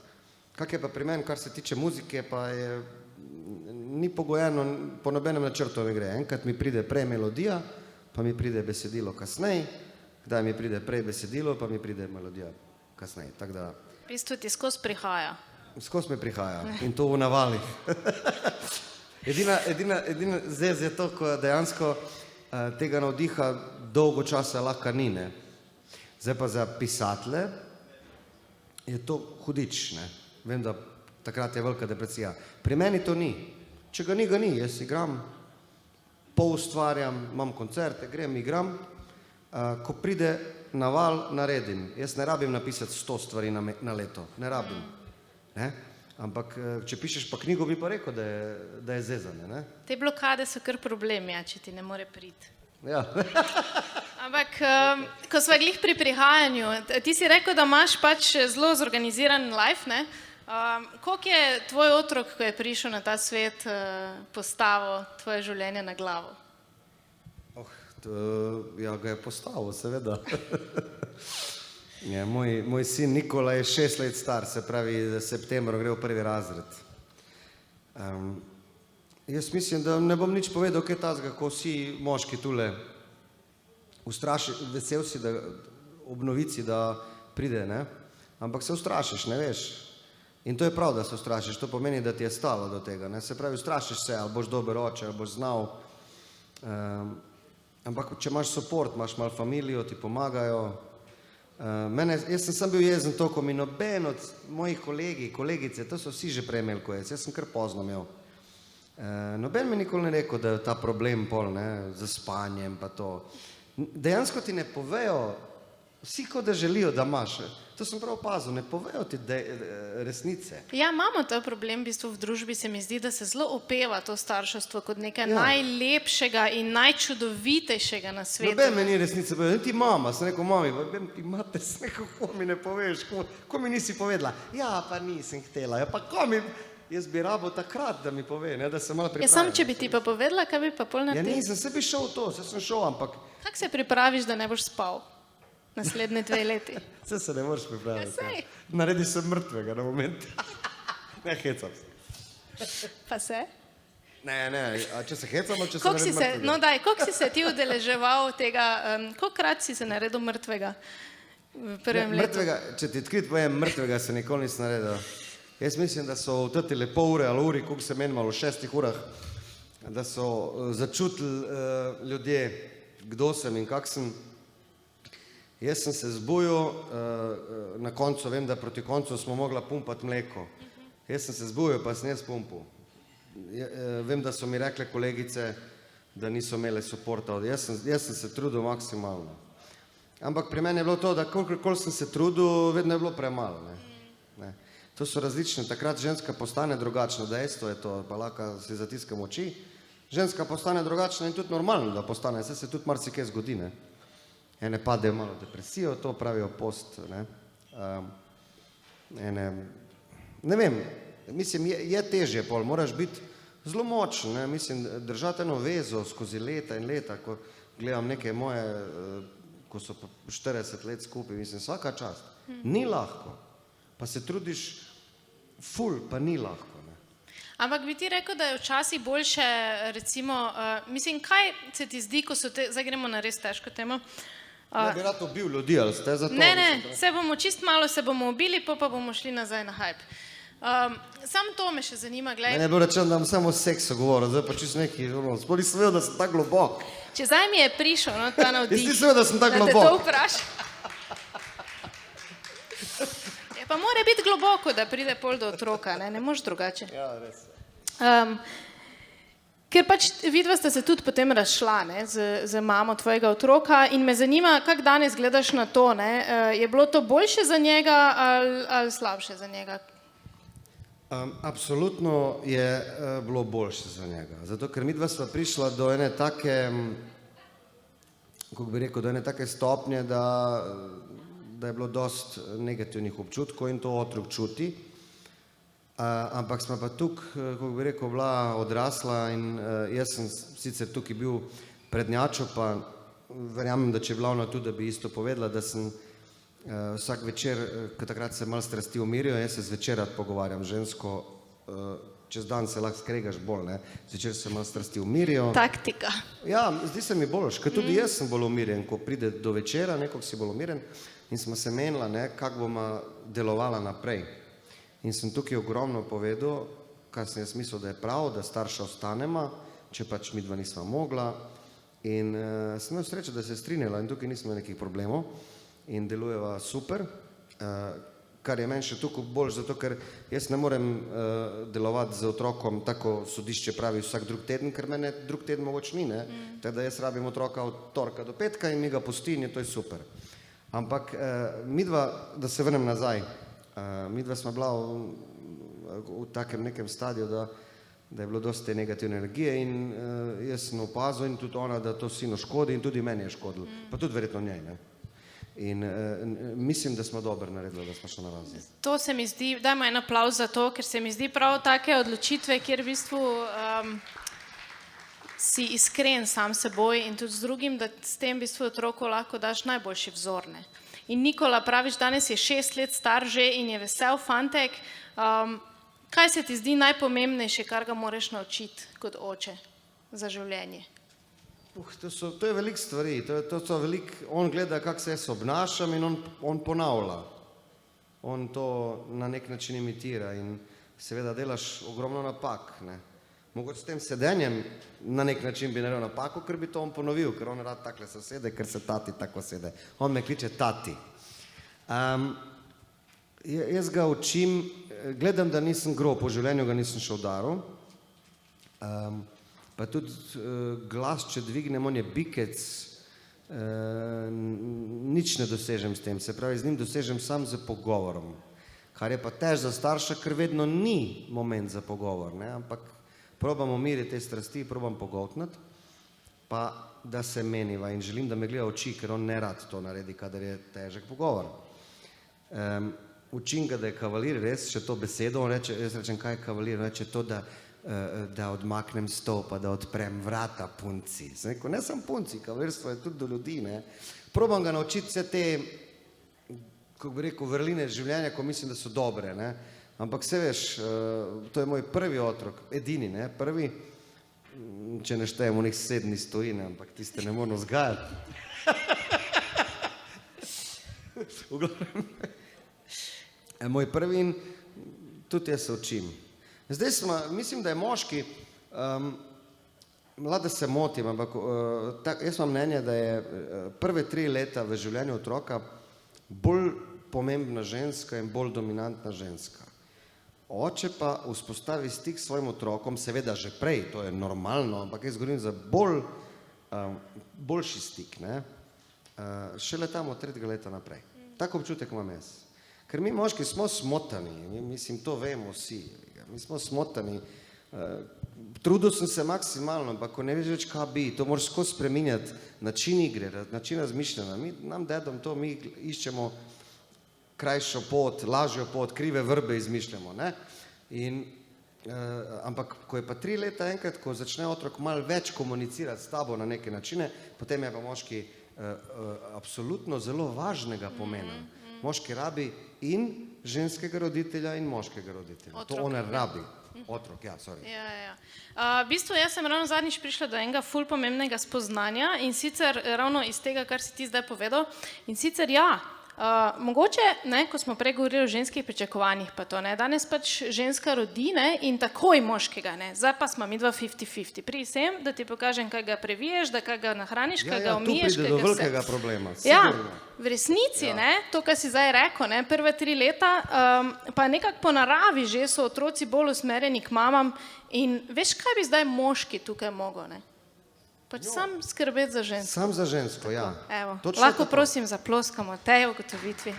Kak je pa pri meni, kar se tiče muzike, pa je ni pogojeno, po nobenem načrtu mi gre. Enkrat mi pride prej melodija, pa mi pride besedilo kasneje, kdaj mi pride prej besedilo, pa mi pride melodija kasneje. Tako da V bistvu ti skozi prihaja. skozi mi prihaja in to v navalih. Edina zez je to, ko dejansko tega navdiha dolgo časa lahko ni. Ne? Zdaj pa za pisatelje je to hudič. Ne? Vem, da takrat je velika depresija. Pri meni to ni. Če ga ni. Jaz igram, poustvarjam, imam koncerte, grem, igram. Ko pride naval, naredim. Jaz ne rabim napisati 100 stvari na leto. Ne rabim. Ne? Ampak če pišeš pa knjigo, bi pa rekel, da je zezane. Ne? Te blokade so kar problem, ja, če ti ne more priti. Ja. Ampak, ko smo glih pri prihajanju, ti si rekel, da imaš pač zelo zorganiziran life, ne? Koliko je tvoj otrok, ko je prišel na ta svet, postavil tvoje življenje na glavo? Ja, ga je postavil, seveda. Ja, moj sin Nikola je 6 let star, se pravi, da septembra gre v 1. razred. Jaz mislim, da ne bom nič povedal, kaj tazga, ko vsi moški tule vesel si, da ob novici, da pride, ne? Ampak se ustrašiš, ne veš. In to je prav, da se ustrašiš, to pomeni, da ti je stalo do tega, ne? Se pravi, ustrašiš se, ali boš dober oče, ali boš znal. Ampak če imaš support, imaš malo familijo, ti pomagajo. Jaz sem bil jezen to, ko mi noben od mojih kolegice, to so vsi že prej imeli, ko jaz sem kar pozno imel. Noben mi nikoli ne rekel, da je ta problem pol, ne, z spanjem pa to. Dejansko ti ne povejo, vsi kot da želijo, da imaš. To sem prav opazil, ne povejo ti resnice. Ja, imamo ta problem, v bistvu v družbi se mi zdi, da se zelo opeva to starševstvo kot nekaj najlepšega in najčudovitejšega na svetu. Noben me ni resnice povedal, ti mama, sem rekel, mami, ti imate se, kako mi ne poveš, ko mi nisi povedala. Ja, pa nisem htela, ja pa ko mi, jaz bi rabo takrat, da mi pove, ne, da se malo pripravim. Ja, sam, če bi ti pa povedala, kaj bi pa pol naredil? Ja, nisem, se bi šel v to, se sem šel, ampak... Kako se pripraviš, da ne boš spal naslednje 2 leti? Se ne moreš pripraviti. Ja, sej. Naredi se mrtvega na moment. Ne, hecam se. Pa se? Ne, a če se hecam, če se naredi mrtvega. No daj, koliko si se ti udeleževal tega, kolikokrat si se naredil mrtvega v prvem letu? Mrtvega, če ti odkrit povem, mrtvega se nikoli nisem naredil. Jaz mislim, da so v tretile pol ure ali uri, koliko se meni malo v 6 urah, da so začutili ljudje, kdo sem in kak sem. Jaz sem se zbujal, na koncu, vem, da proti koncu smo mogla pumpati mleko. Jaz sem se zbujal, pa sem jaz pumpal. Vem, da so mi rekle kolegice, da niso imele suporta. Jaz sem se trudil maksimalno. Ampak pri meni je bilo to, da kolikor sem se trudil, vedno je bilo premalo. Ne. To so različne. Takrat ženska postane drugačna, dejstvo je to, pa lahko si zatiskam oči. Ženska postane drugačna in tudi normalno, da postane. Saj se tudi marsikaj zgodi, ne. Ene padejo malo depresijo, to pravijo post, ne. Ne vem, mislim, je težje pol, moraš biti zelo močen, ne, mislim, držati eno vezo skozi leta in leta, ko gledam neke moje, ko so 40 let skupaj, mislim, vsaka čast. Ni lahko, pa se trudiš ful, pa ni lahko. Ne. Ampak bi ti rekel, da je včasih boljše, recimo, mislim, kaj se ti zdi, ko so zdaj gremo na res težko temo. Ne bi rad ubil ljudi, ali ste za to? Ne, se bomo čist malo se bomo ubili, pa bomo šli nazaj na hype. Sam to me še zanima, Mene gledaj. je bilo rečeno, da bom samo o seksu govoril, zdaj pa čisto neki, sploh nisem vedel, da sem tako globok. Če zdaj mi je prišel ta navdih, Jaz nisem vedel, da sem tako da te to globok. vprašam. Je pa mora biti globoko, da pride pol do otroka, ne moreš drugače. Ja, res. Ker pač vidva sta se tudi potem razšla, ne, z mamo tvojega otroka in me zanima, kako danes gledaš na to, ne, je bilo to boljše za njega ali slabše za njega? Absolutno je bilo boljše za njega, zato ker midva sva prišla do ene take, kako bi rekel, do ene take stopnje, da je bilo dost negativnih občutkov in to otrok čuti. Ampak smo pa tukaj, kako bi rekel, bila odrasla in jaz sem sicer tukaj bil prednjačo, pa verjamem, da če je bila ona tudi, da bi isto povedala, da sem vsak večer, ko takrat se malo strasti umirijo, jaz se zvečer rad pogovarjam žensko, čez dan se lahko skregaš bolj, ne, zvečer se malo strasti umirijo. Taktika. Ja, zdi se mi boljš, ker tudi jaz sem bolj umirjen, ko pride do večera, nekako si bolj umirjen in smo se menila, ne, kako bomo delovala naprej. In sem tukaj ogromno povedal, kar sem jaz mislil, da je prav, da starša ostanema, če pač midva nisva mogla. In sem imel srečo, da se je strinjala in tukaj nismo nekih problemov in delujeva super, kar je meni še tukaj boljš, zato ker jaz ne morem delovati z otrokom, tako sodišče pravi vsak drug teden, ker mene drug teden mogoče ni, ne. Tako da jaz rabim otroka od torka do petka in mi ga pusti in je to je super. Ampak midva, da se vrnem nazaj, midva smo bila v takem nekem stadiju, da je bilo dosti negativne energije in jaz sem opazil in tudi ona, da to sinu škodi in tudi meni je škodilo, pa tudi verjetno njej, ne. In mislim, da smo dobro naredili, da smo šli na razred. To se mi zdi, dajmo en aplavz za to, ker se mi zdi prav take odločitve, kjer v bistvu si iskren sam seboj in tudi z drugim, da s tem v bistvu otroku lahko daš najboljši vzor, ne. In Nikola, praviš, danes je 6 let star že in je vesel fantek. Kaj se ti zdi najpomembnejše, kar ga moraš naučiti kot oče za življenje? To je veliko stvari, on gleda, kako se jaz obnašam in on ponavlja. On to na nek način imitira in seveda delaš ogromno napak, ne. Mogoče s tem sedenjem na nek način bi naredil napako, ker bi to on ponovil, ker on rad takle se sede, ker se tati tako sede. On me kliče tati. Jaz ga učim, gledam, da nisem grob, v življenju ga nisem še udaril, pa tudi glas, če dvignem, on je bikec, nič ne dosežem s tem, se pravi, z njim dosežem sam z pogovorom, kar je pa tež za starša, ker vedno ni moment za pogovor, ne, ampak probam umiriti te strasti, probam pogoltnati, pa da se meniva in želim, da me gleda oči, ker on ne rad to naredi, kadar je težek pogovor. Učim ga, da je kavalir, res, še to besedo, on reče, jaz rečem, kaj je kavalir, on reče to, da odmaknem stol, pa da odprem vrata punci. Sem rekel, ne sem punci, kavalirstvo je tudi do ljudi, ne. Probam ga naučiti vse te, kako bi rekel, vrline življenja, ko mislim, da so dobre, ne. Ampak se veš, to je moj prvi otrok, edini, ne, prvi, če ne štejem, v nek 7 stojine, ampak tiste ne moramo vzgajati. Moj prvi in tudi jaz se učim. Zdaj mislim, da je moški, da se motim, ampak jaz imam mnenje, da je prve 3 leta v življenju otroka bolj pomembna ženska in bolj dominantna ženska. Oče pa vzpostavi stik s svojim otrokom, seveda že prej, to je normalno, ampak jaz govorim za boljši stik, ne, šele tam od 3. leta naprej. Tako občutek imam jaz. Ker mi moški smo smotani, mislim, to vemo vsi, mi smo smotani, trudil sem se maksimalno, ampak ko ne veš več, kaj bi, to moraš skozi spreminjati, način igre, način razmišljanja, nam dedom to, mi iščemo krajšo pot, lažjo pot, krive vrbe izmišljamo, ne? Ampak ko je pa 3 leta enkrat, ko začne otrok malo več komunicirati s tabo na neke načine, potem je pa moški absolutno zelo važnega pomena. Moški rabi in ženskega roditelja in moškega roditelja. To on rabi. Otrok, ja, sorry. V bistvu jaz sem ravno zadnjič prišla do enega ful pomembnega spoznanja in sicer ravno iz tega, kar si ti zdaj povedal, in sicer ja, Mogoče, ne, ko smo prej govorili o ženskih pričakovanjih, pa to, ne, danes pač ženska rodi, ne, in takoj moškega, ne, zdaj pa smo mi dva 50-50. Pridi sem, da ti pokažem, kaj ga previješ, da kaj ga nahraniš, kaj ga umiješ, tu pride do velikega problema. Ja, Sigurno. v resnici, ne, to, kar si zdaj rekel, ne, prve 3 leta, pa nekako po naravi že so otroci bolj usmerjeni k mamam in veš, kaj bi zdaj moški tukaj mogel, ne? Pač sam skrbeti za žensko. Sam za žensko, ja. Evo, Točno lahko tako. prosim zaploskamo tej ugotovitvi.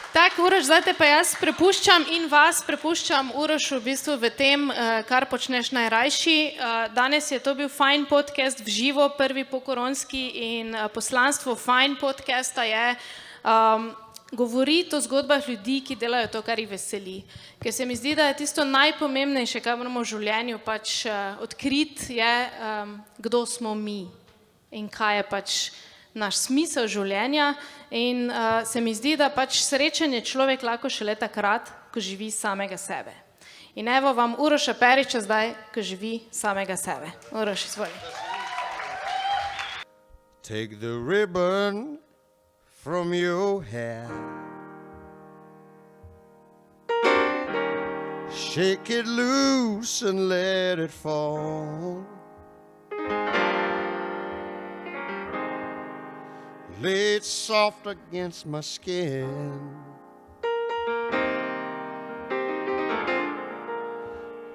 Tako, Uroš, zdaj te pa jaz prepuščam in vas prepuščam, Uroš, v bistvu v tem, kar počneš najrajši. Danes je to bil Fajn podcast v živo, prvi pokoronski in poslanstvo Fajn podcasta je govoriti o zgodbah ljudi, ki delajo to, kar jih veseli. Ker se mi zdi, da je tisto najpomembnejše, kar moramo v življenju pač odkriti, je, kdo smo mi in kaj je pač naš smisel življenja. In se mi zdi, da pač srečen je človek lahko šele takrat, ko živi samega sebe. In evo vam Uroša Periča zdaj, ko živi samega sebe. Uroš, izvoli. Take the ribbon from your hair, shake it loose and let it fall, lay it soft against my skin,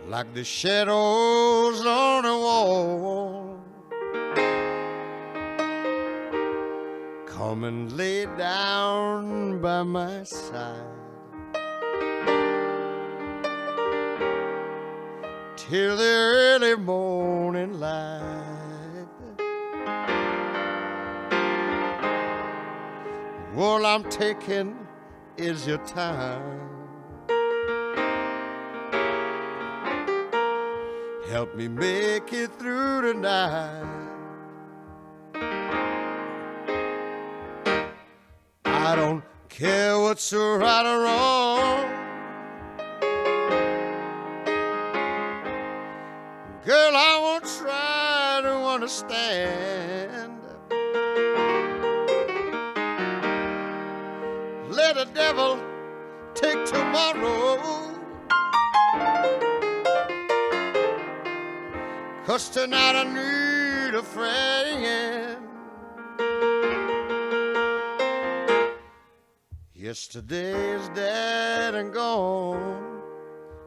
like the shadows on a wall. Come and lay down by my side till the early morning light. All I'm taking is your time. Help me make it through the night. I don't care what's right or wrong. Girl, I won't try to understand. Let the devil take tomorrow, 'cause tonight I need a friend. Yesterday is dead and gone.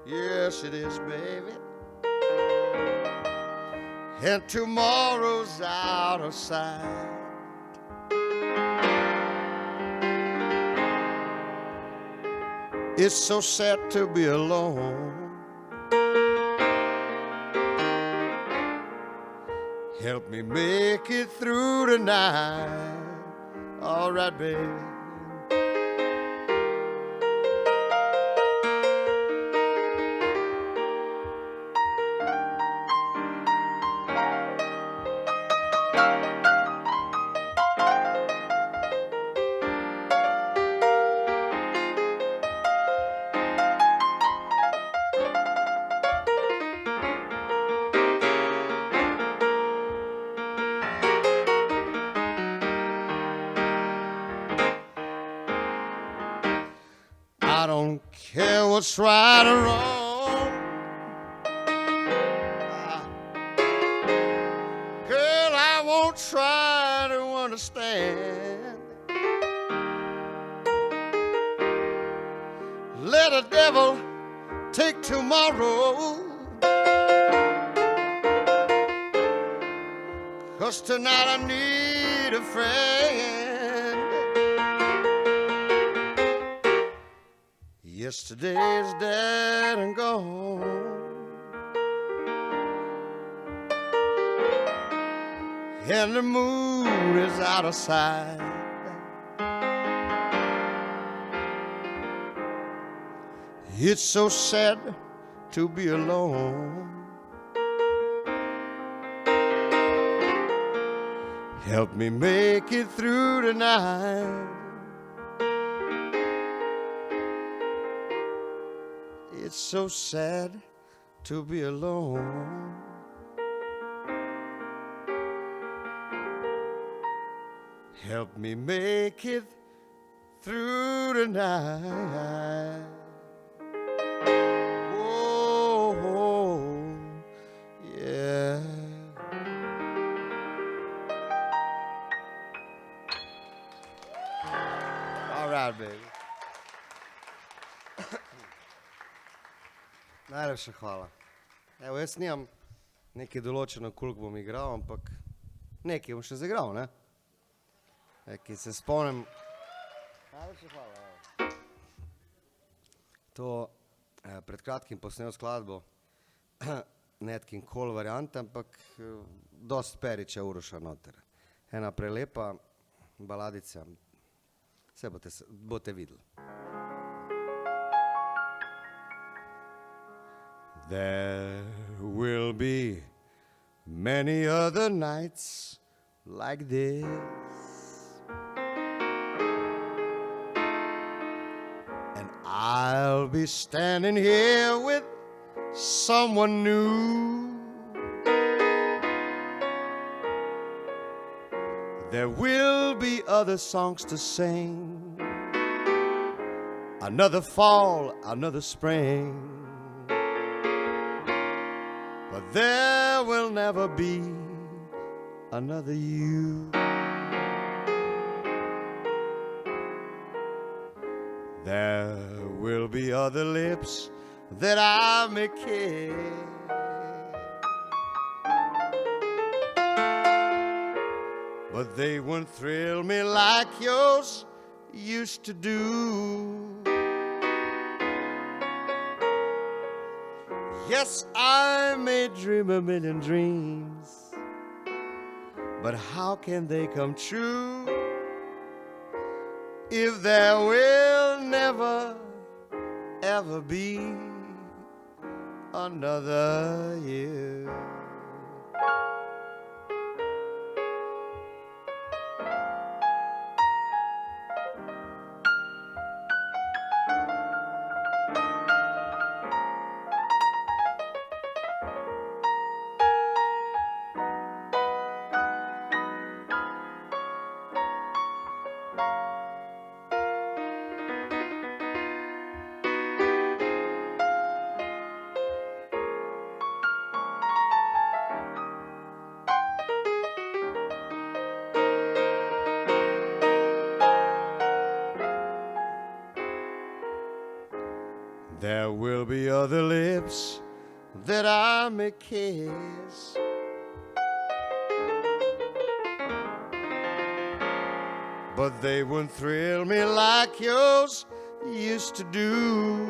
Yes, it is, baby. And tomorrow's out of sight. It's so sad to be alone. Help me make it through the night. All right, baby. I don't care what's right or wrong. Girl, I won't try to understand. Let the devil take tomorrow, 'cause tonight I need a friend. Yesterday's dead and gone, and the moon is out of sight. It's so sad to be alone. Help me make it through the night. It's so sad to be alone. help me make it through the night. Oh, yeah. All right, baby. Najlepša hvala. Evo, jaz nimam nekaj določeno, koliko bom igral, ampak nekaj bom še zagral, ne? Nekaj se spomnim. Najlepša hvala. To pred kratkim posnel skladbo Nat King Cole variante, ampak dost Periča Uroša noter. Ena prelepa baladica. Vse boste videli. There will be many other nights like this, and I'll be standing here with someone new. There will be other songs to sing, another fall, another spring. But there will never be another you. There will be other lips that I may kiss, but they won't thrill me like yours used to do. Yes, I may dream a million dreams, but how can they come true if there will never, ever be another you? There will be other lips that I may kiss, but they won't thrill me like yours used to do.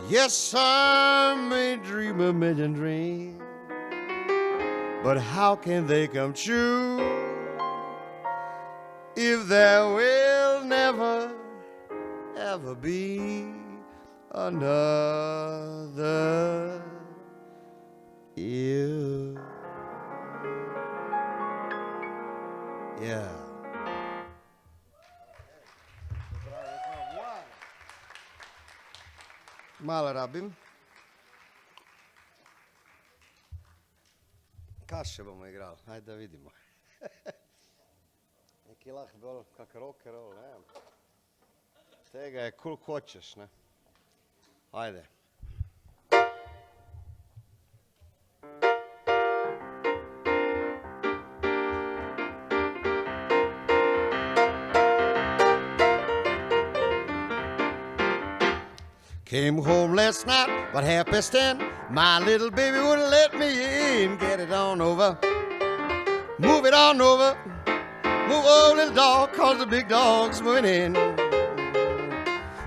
Yes, I may dream a million dreams, but how can they come true if there will never, ever be another you? Yeah. Malo rabim. Kaj še bomo igrali? Ajde da vidimo. Neki lahko bolj kak rock and roll, ne? Tega je koliko hočeš, ne? Ajde. Came home last night, about 10:30. My little baby wouldn't let me in. Get it on over. Move it on over. Move over, little dog, cause the big dog's moving in.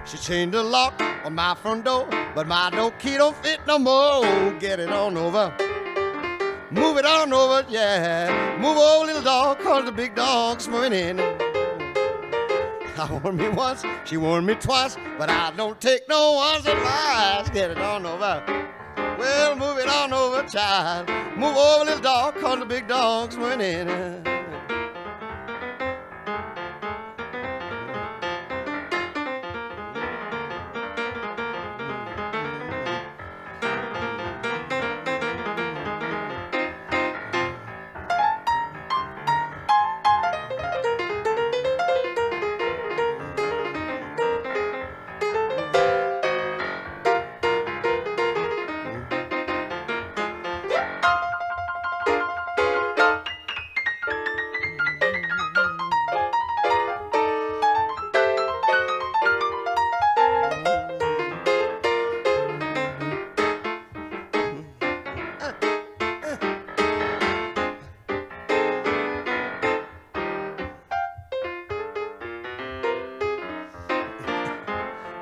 She changed the lock on my front door, but my door key don't fit no more. Get it on over. Move it on over, yeah. Move over, little dog, cause the big dog's moving in. I warned me once, she warned me twice, but I don't take no one's advice. Get it on over. Well, move it on over, child. Move over, little dog, cause the big dog's moving in.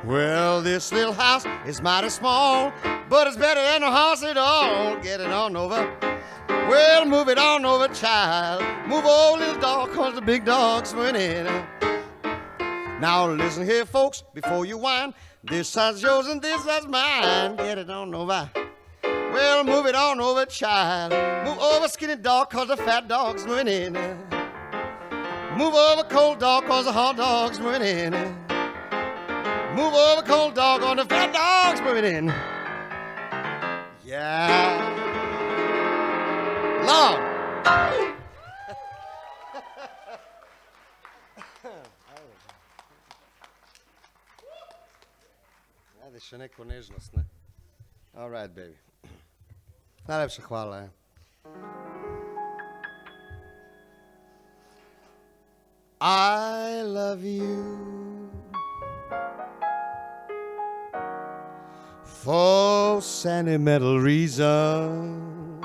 Well, this little house is mighty small, but it's better than a house at all. Get it on over. Well, move it on over, child. Move over, little dog, cause the big dog's winning. Now listen here, folks, before you whine. This side's yours and this side's mine. Get it on over. Well, move it on over, child. Move over, skinny dog, cause the fat dog's winning. Move over, cold dog, cause the hot dog's winning. Move over, cold dog, on the fat dog's winning. Yeah. Long. Ajde, še neko nežnost, ne? All right, baby. Najlepša hvala. I love you for sentimental reasons.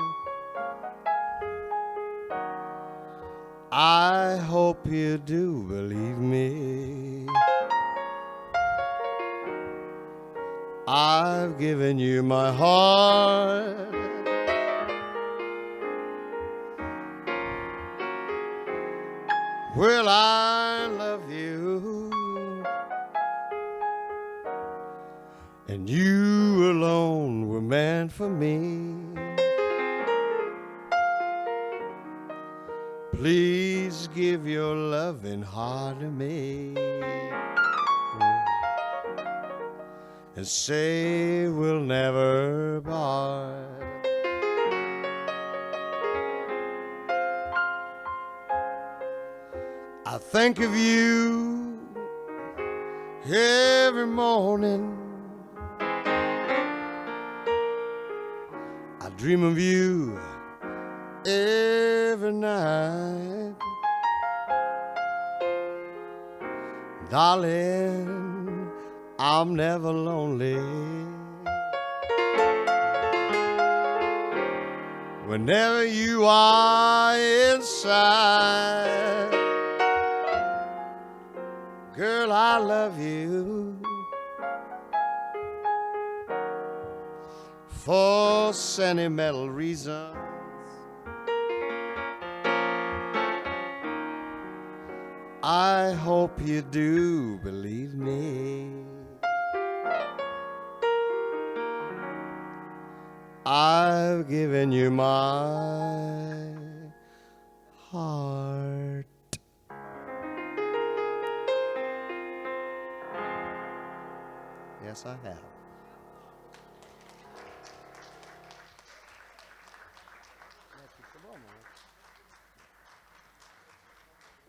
I hope you do believe me. I've given you my heart. Well, I love you, and you alone were meant for me. Please give your loving heart to me, and say we'll never part. I think of you every morning. I dream of you every night. Darling, I'm never lonely whenever you are inside. Girl, I love you for sentimental reasons. I hope you do believe me. I've given you my heart. Yes, I have.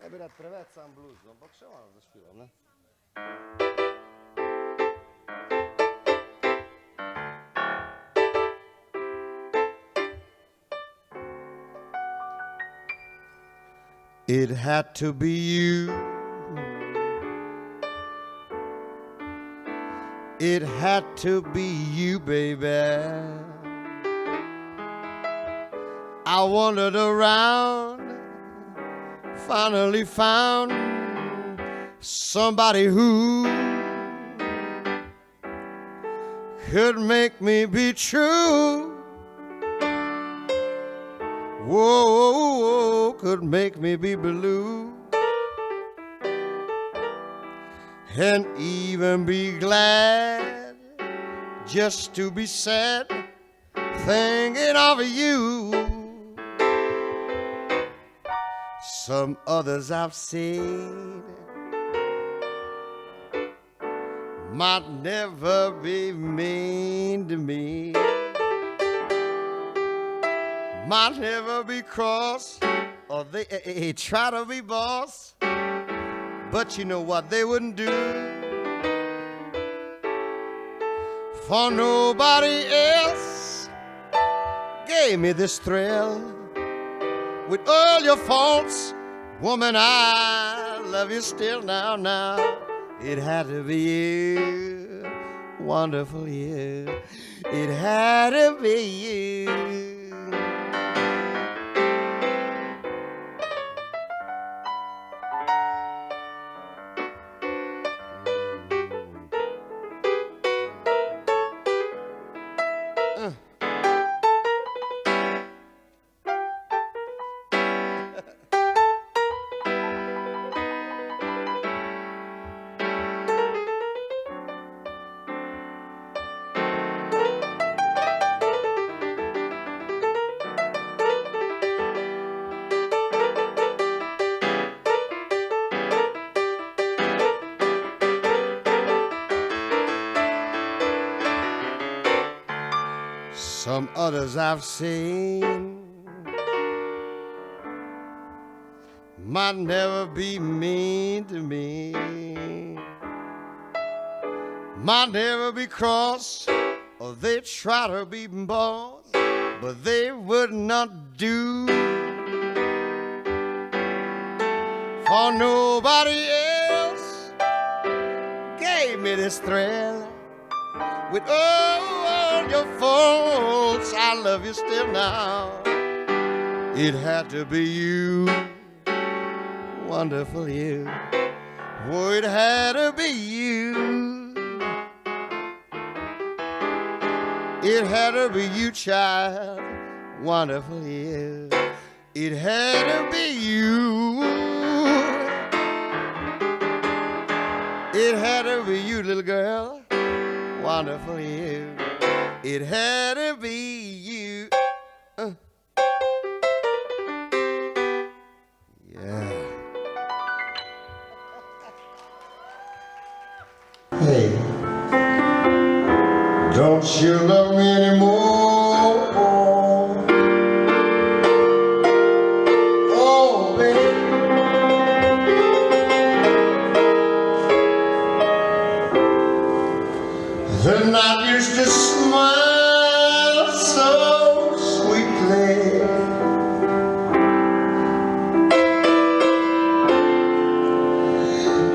Ja bi rad preveč sam blues, ampak še malo zašpivam, ne? It had to be you. It had to be you, baby. I wandered around, finally found somebody who could make me be true. Whoa, could make me be blue. And even be glad just to be sad, thinking of you. Some others I've seen might never be mean to me, might never be cross, or they try to be boss. But you know what they wouldn't do for nobody else gave me this thrill. With all your faults, woman, I love you still now. It had to be you, wonderful you. It had to be you. some others I've seen might never be mean to me, might never be cross, or they try to be boss, but they would not do for nobody else gave me this thrill. With all your faults, I love you still now. It had to be you, wonderful you. Oh, it had to be you. It had to be you, child, wonderful you. It had to be you. It had to be you, little girl, wonderful you. It had to be you. Yeah. Hey, don't you love me anymore? Oh, baby. The night used to smile so sweetly,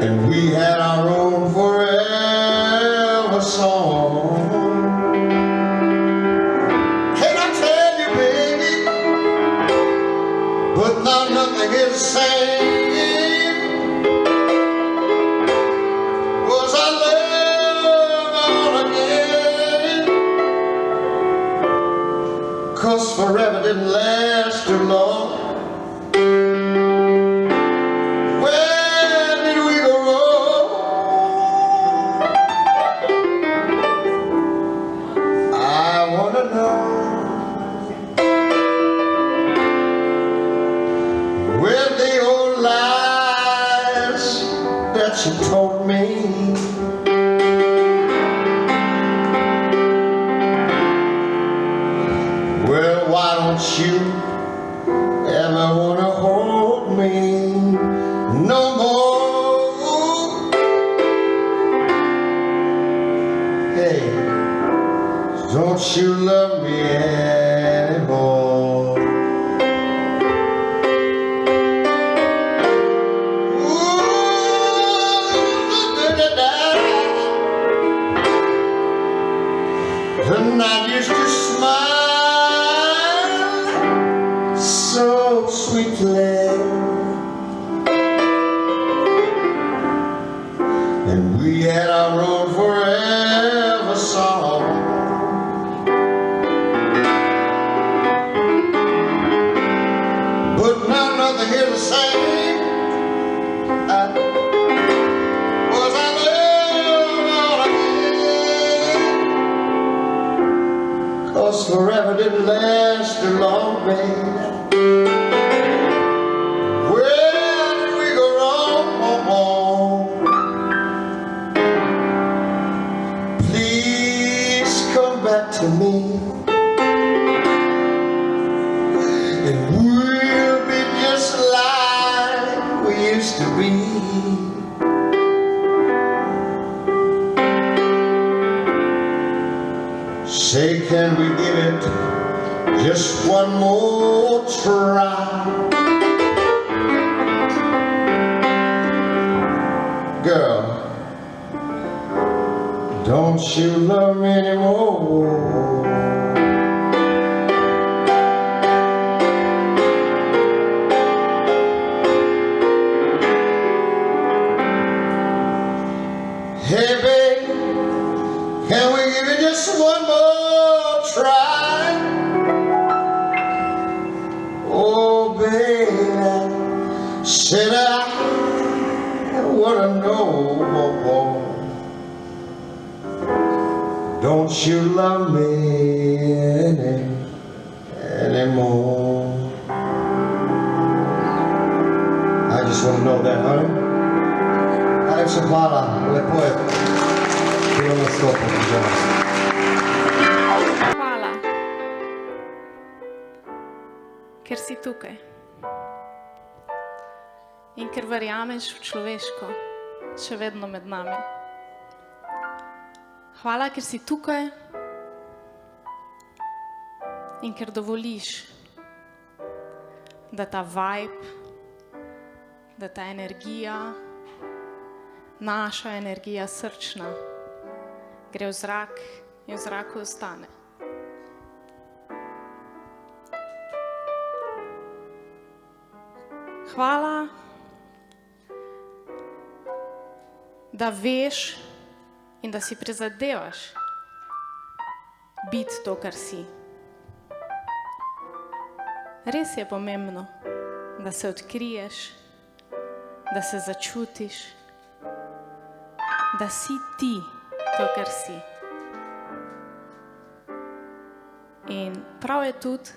and we had our own forever song. Can I tell you, baby, but now nothing is the same. Was I love again? 'Cause forever didn't last too long. Where did we go wrong? I wanna know. Where the old lies that you told me? Well, why don't you ever wanna hold me no more? Hey, don't you love me anymore? The night used to smile so sweetly, and we had our own forever song. But now nothing is the same. Was I love again? 'Cause forever didn't last too long, baby. Where did we go wrong? Please come back to me, and we'll be just like we used to be. Say, can we give it just one more try? Girl, don't you love me anymore? Hey, baby, can we give it just one more try? Oh, baby, said I wanna know. Don't you love me anymore? I just want to know that, honey. Najlepša hvala, lepo je bilo nastopiti. Hvala. ker si tukaj. In ker verjameš v človeško, še vedno med nami. Hvala, ker si tukaj in ker dovoliš, da ta vibe, da ta energija, naša energija srčna, gre v zrak in v zraku ostane. Hvala, da veš in da si prizadevaš biti to, kar si. Res je pomembno, da se odkriješ, da se začutiš, da si ti to, kar si. In prav je tudi,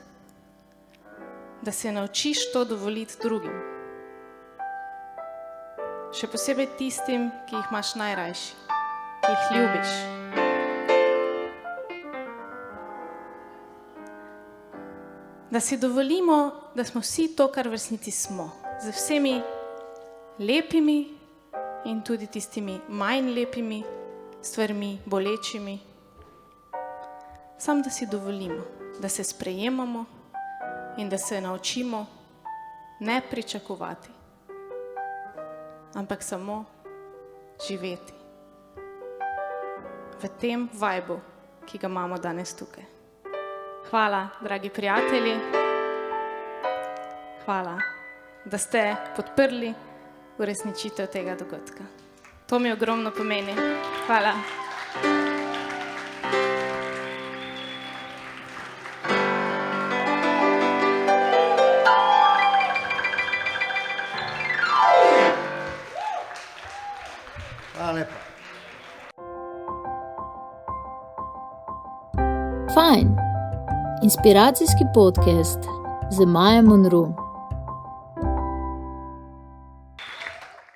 da se naučiš to dovoliti drugim. Še posebej tistim, ki jih imaš najrajši, ki jih ljubiš. Da si dovolimo, da smo vsi to, kar v resnici smo. Z vsemi lepimi in tudi tistimi manj lepimi stvarmi, bolečimi. Samo da si dovolimo, da se sprejemamo in da se naučimo ne pričakovati, ampak samo živeti v tem vibu, ki ga imamo danes tukaj. Hvala, dragi prijatelji. Hvala, da ste podprli uresničitev tega dogodka. To mi ogromno pomeni. Hvala. Hvala lepa. Fajn. Inspiracijski podcast z Majo Monroe.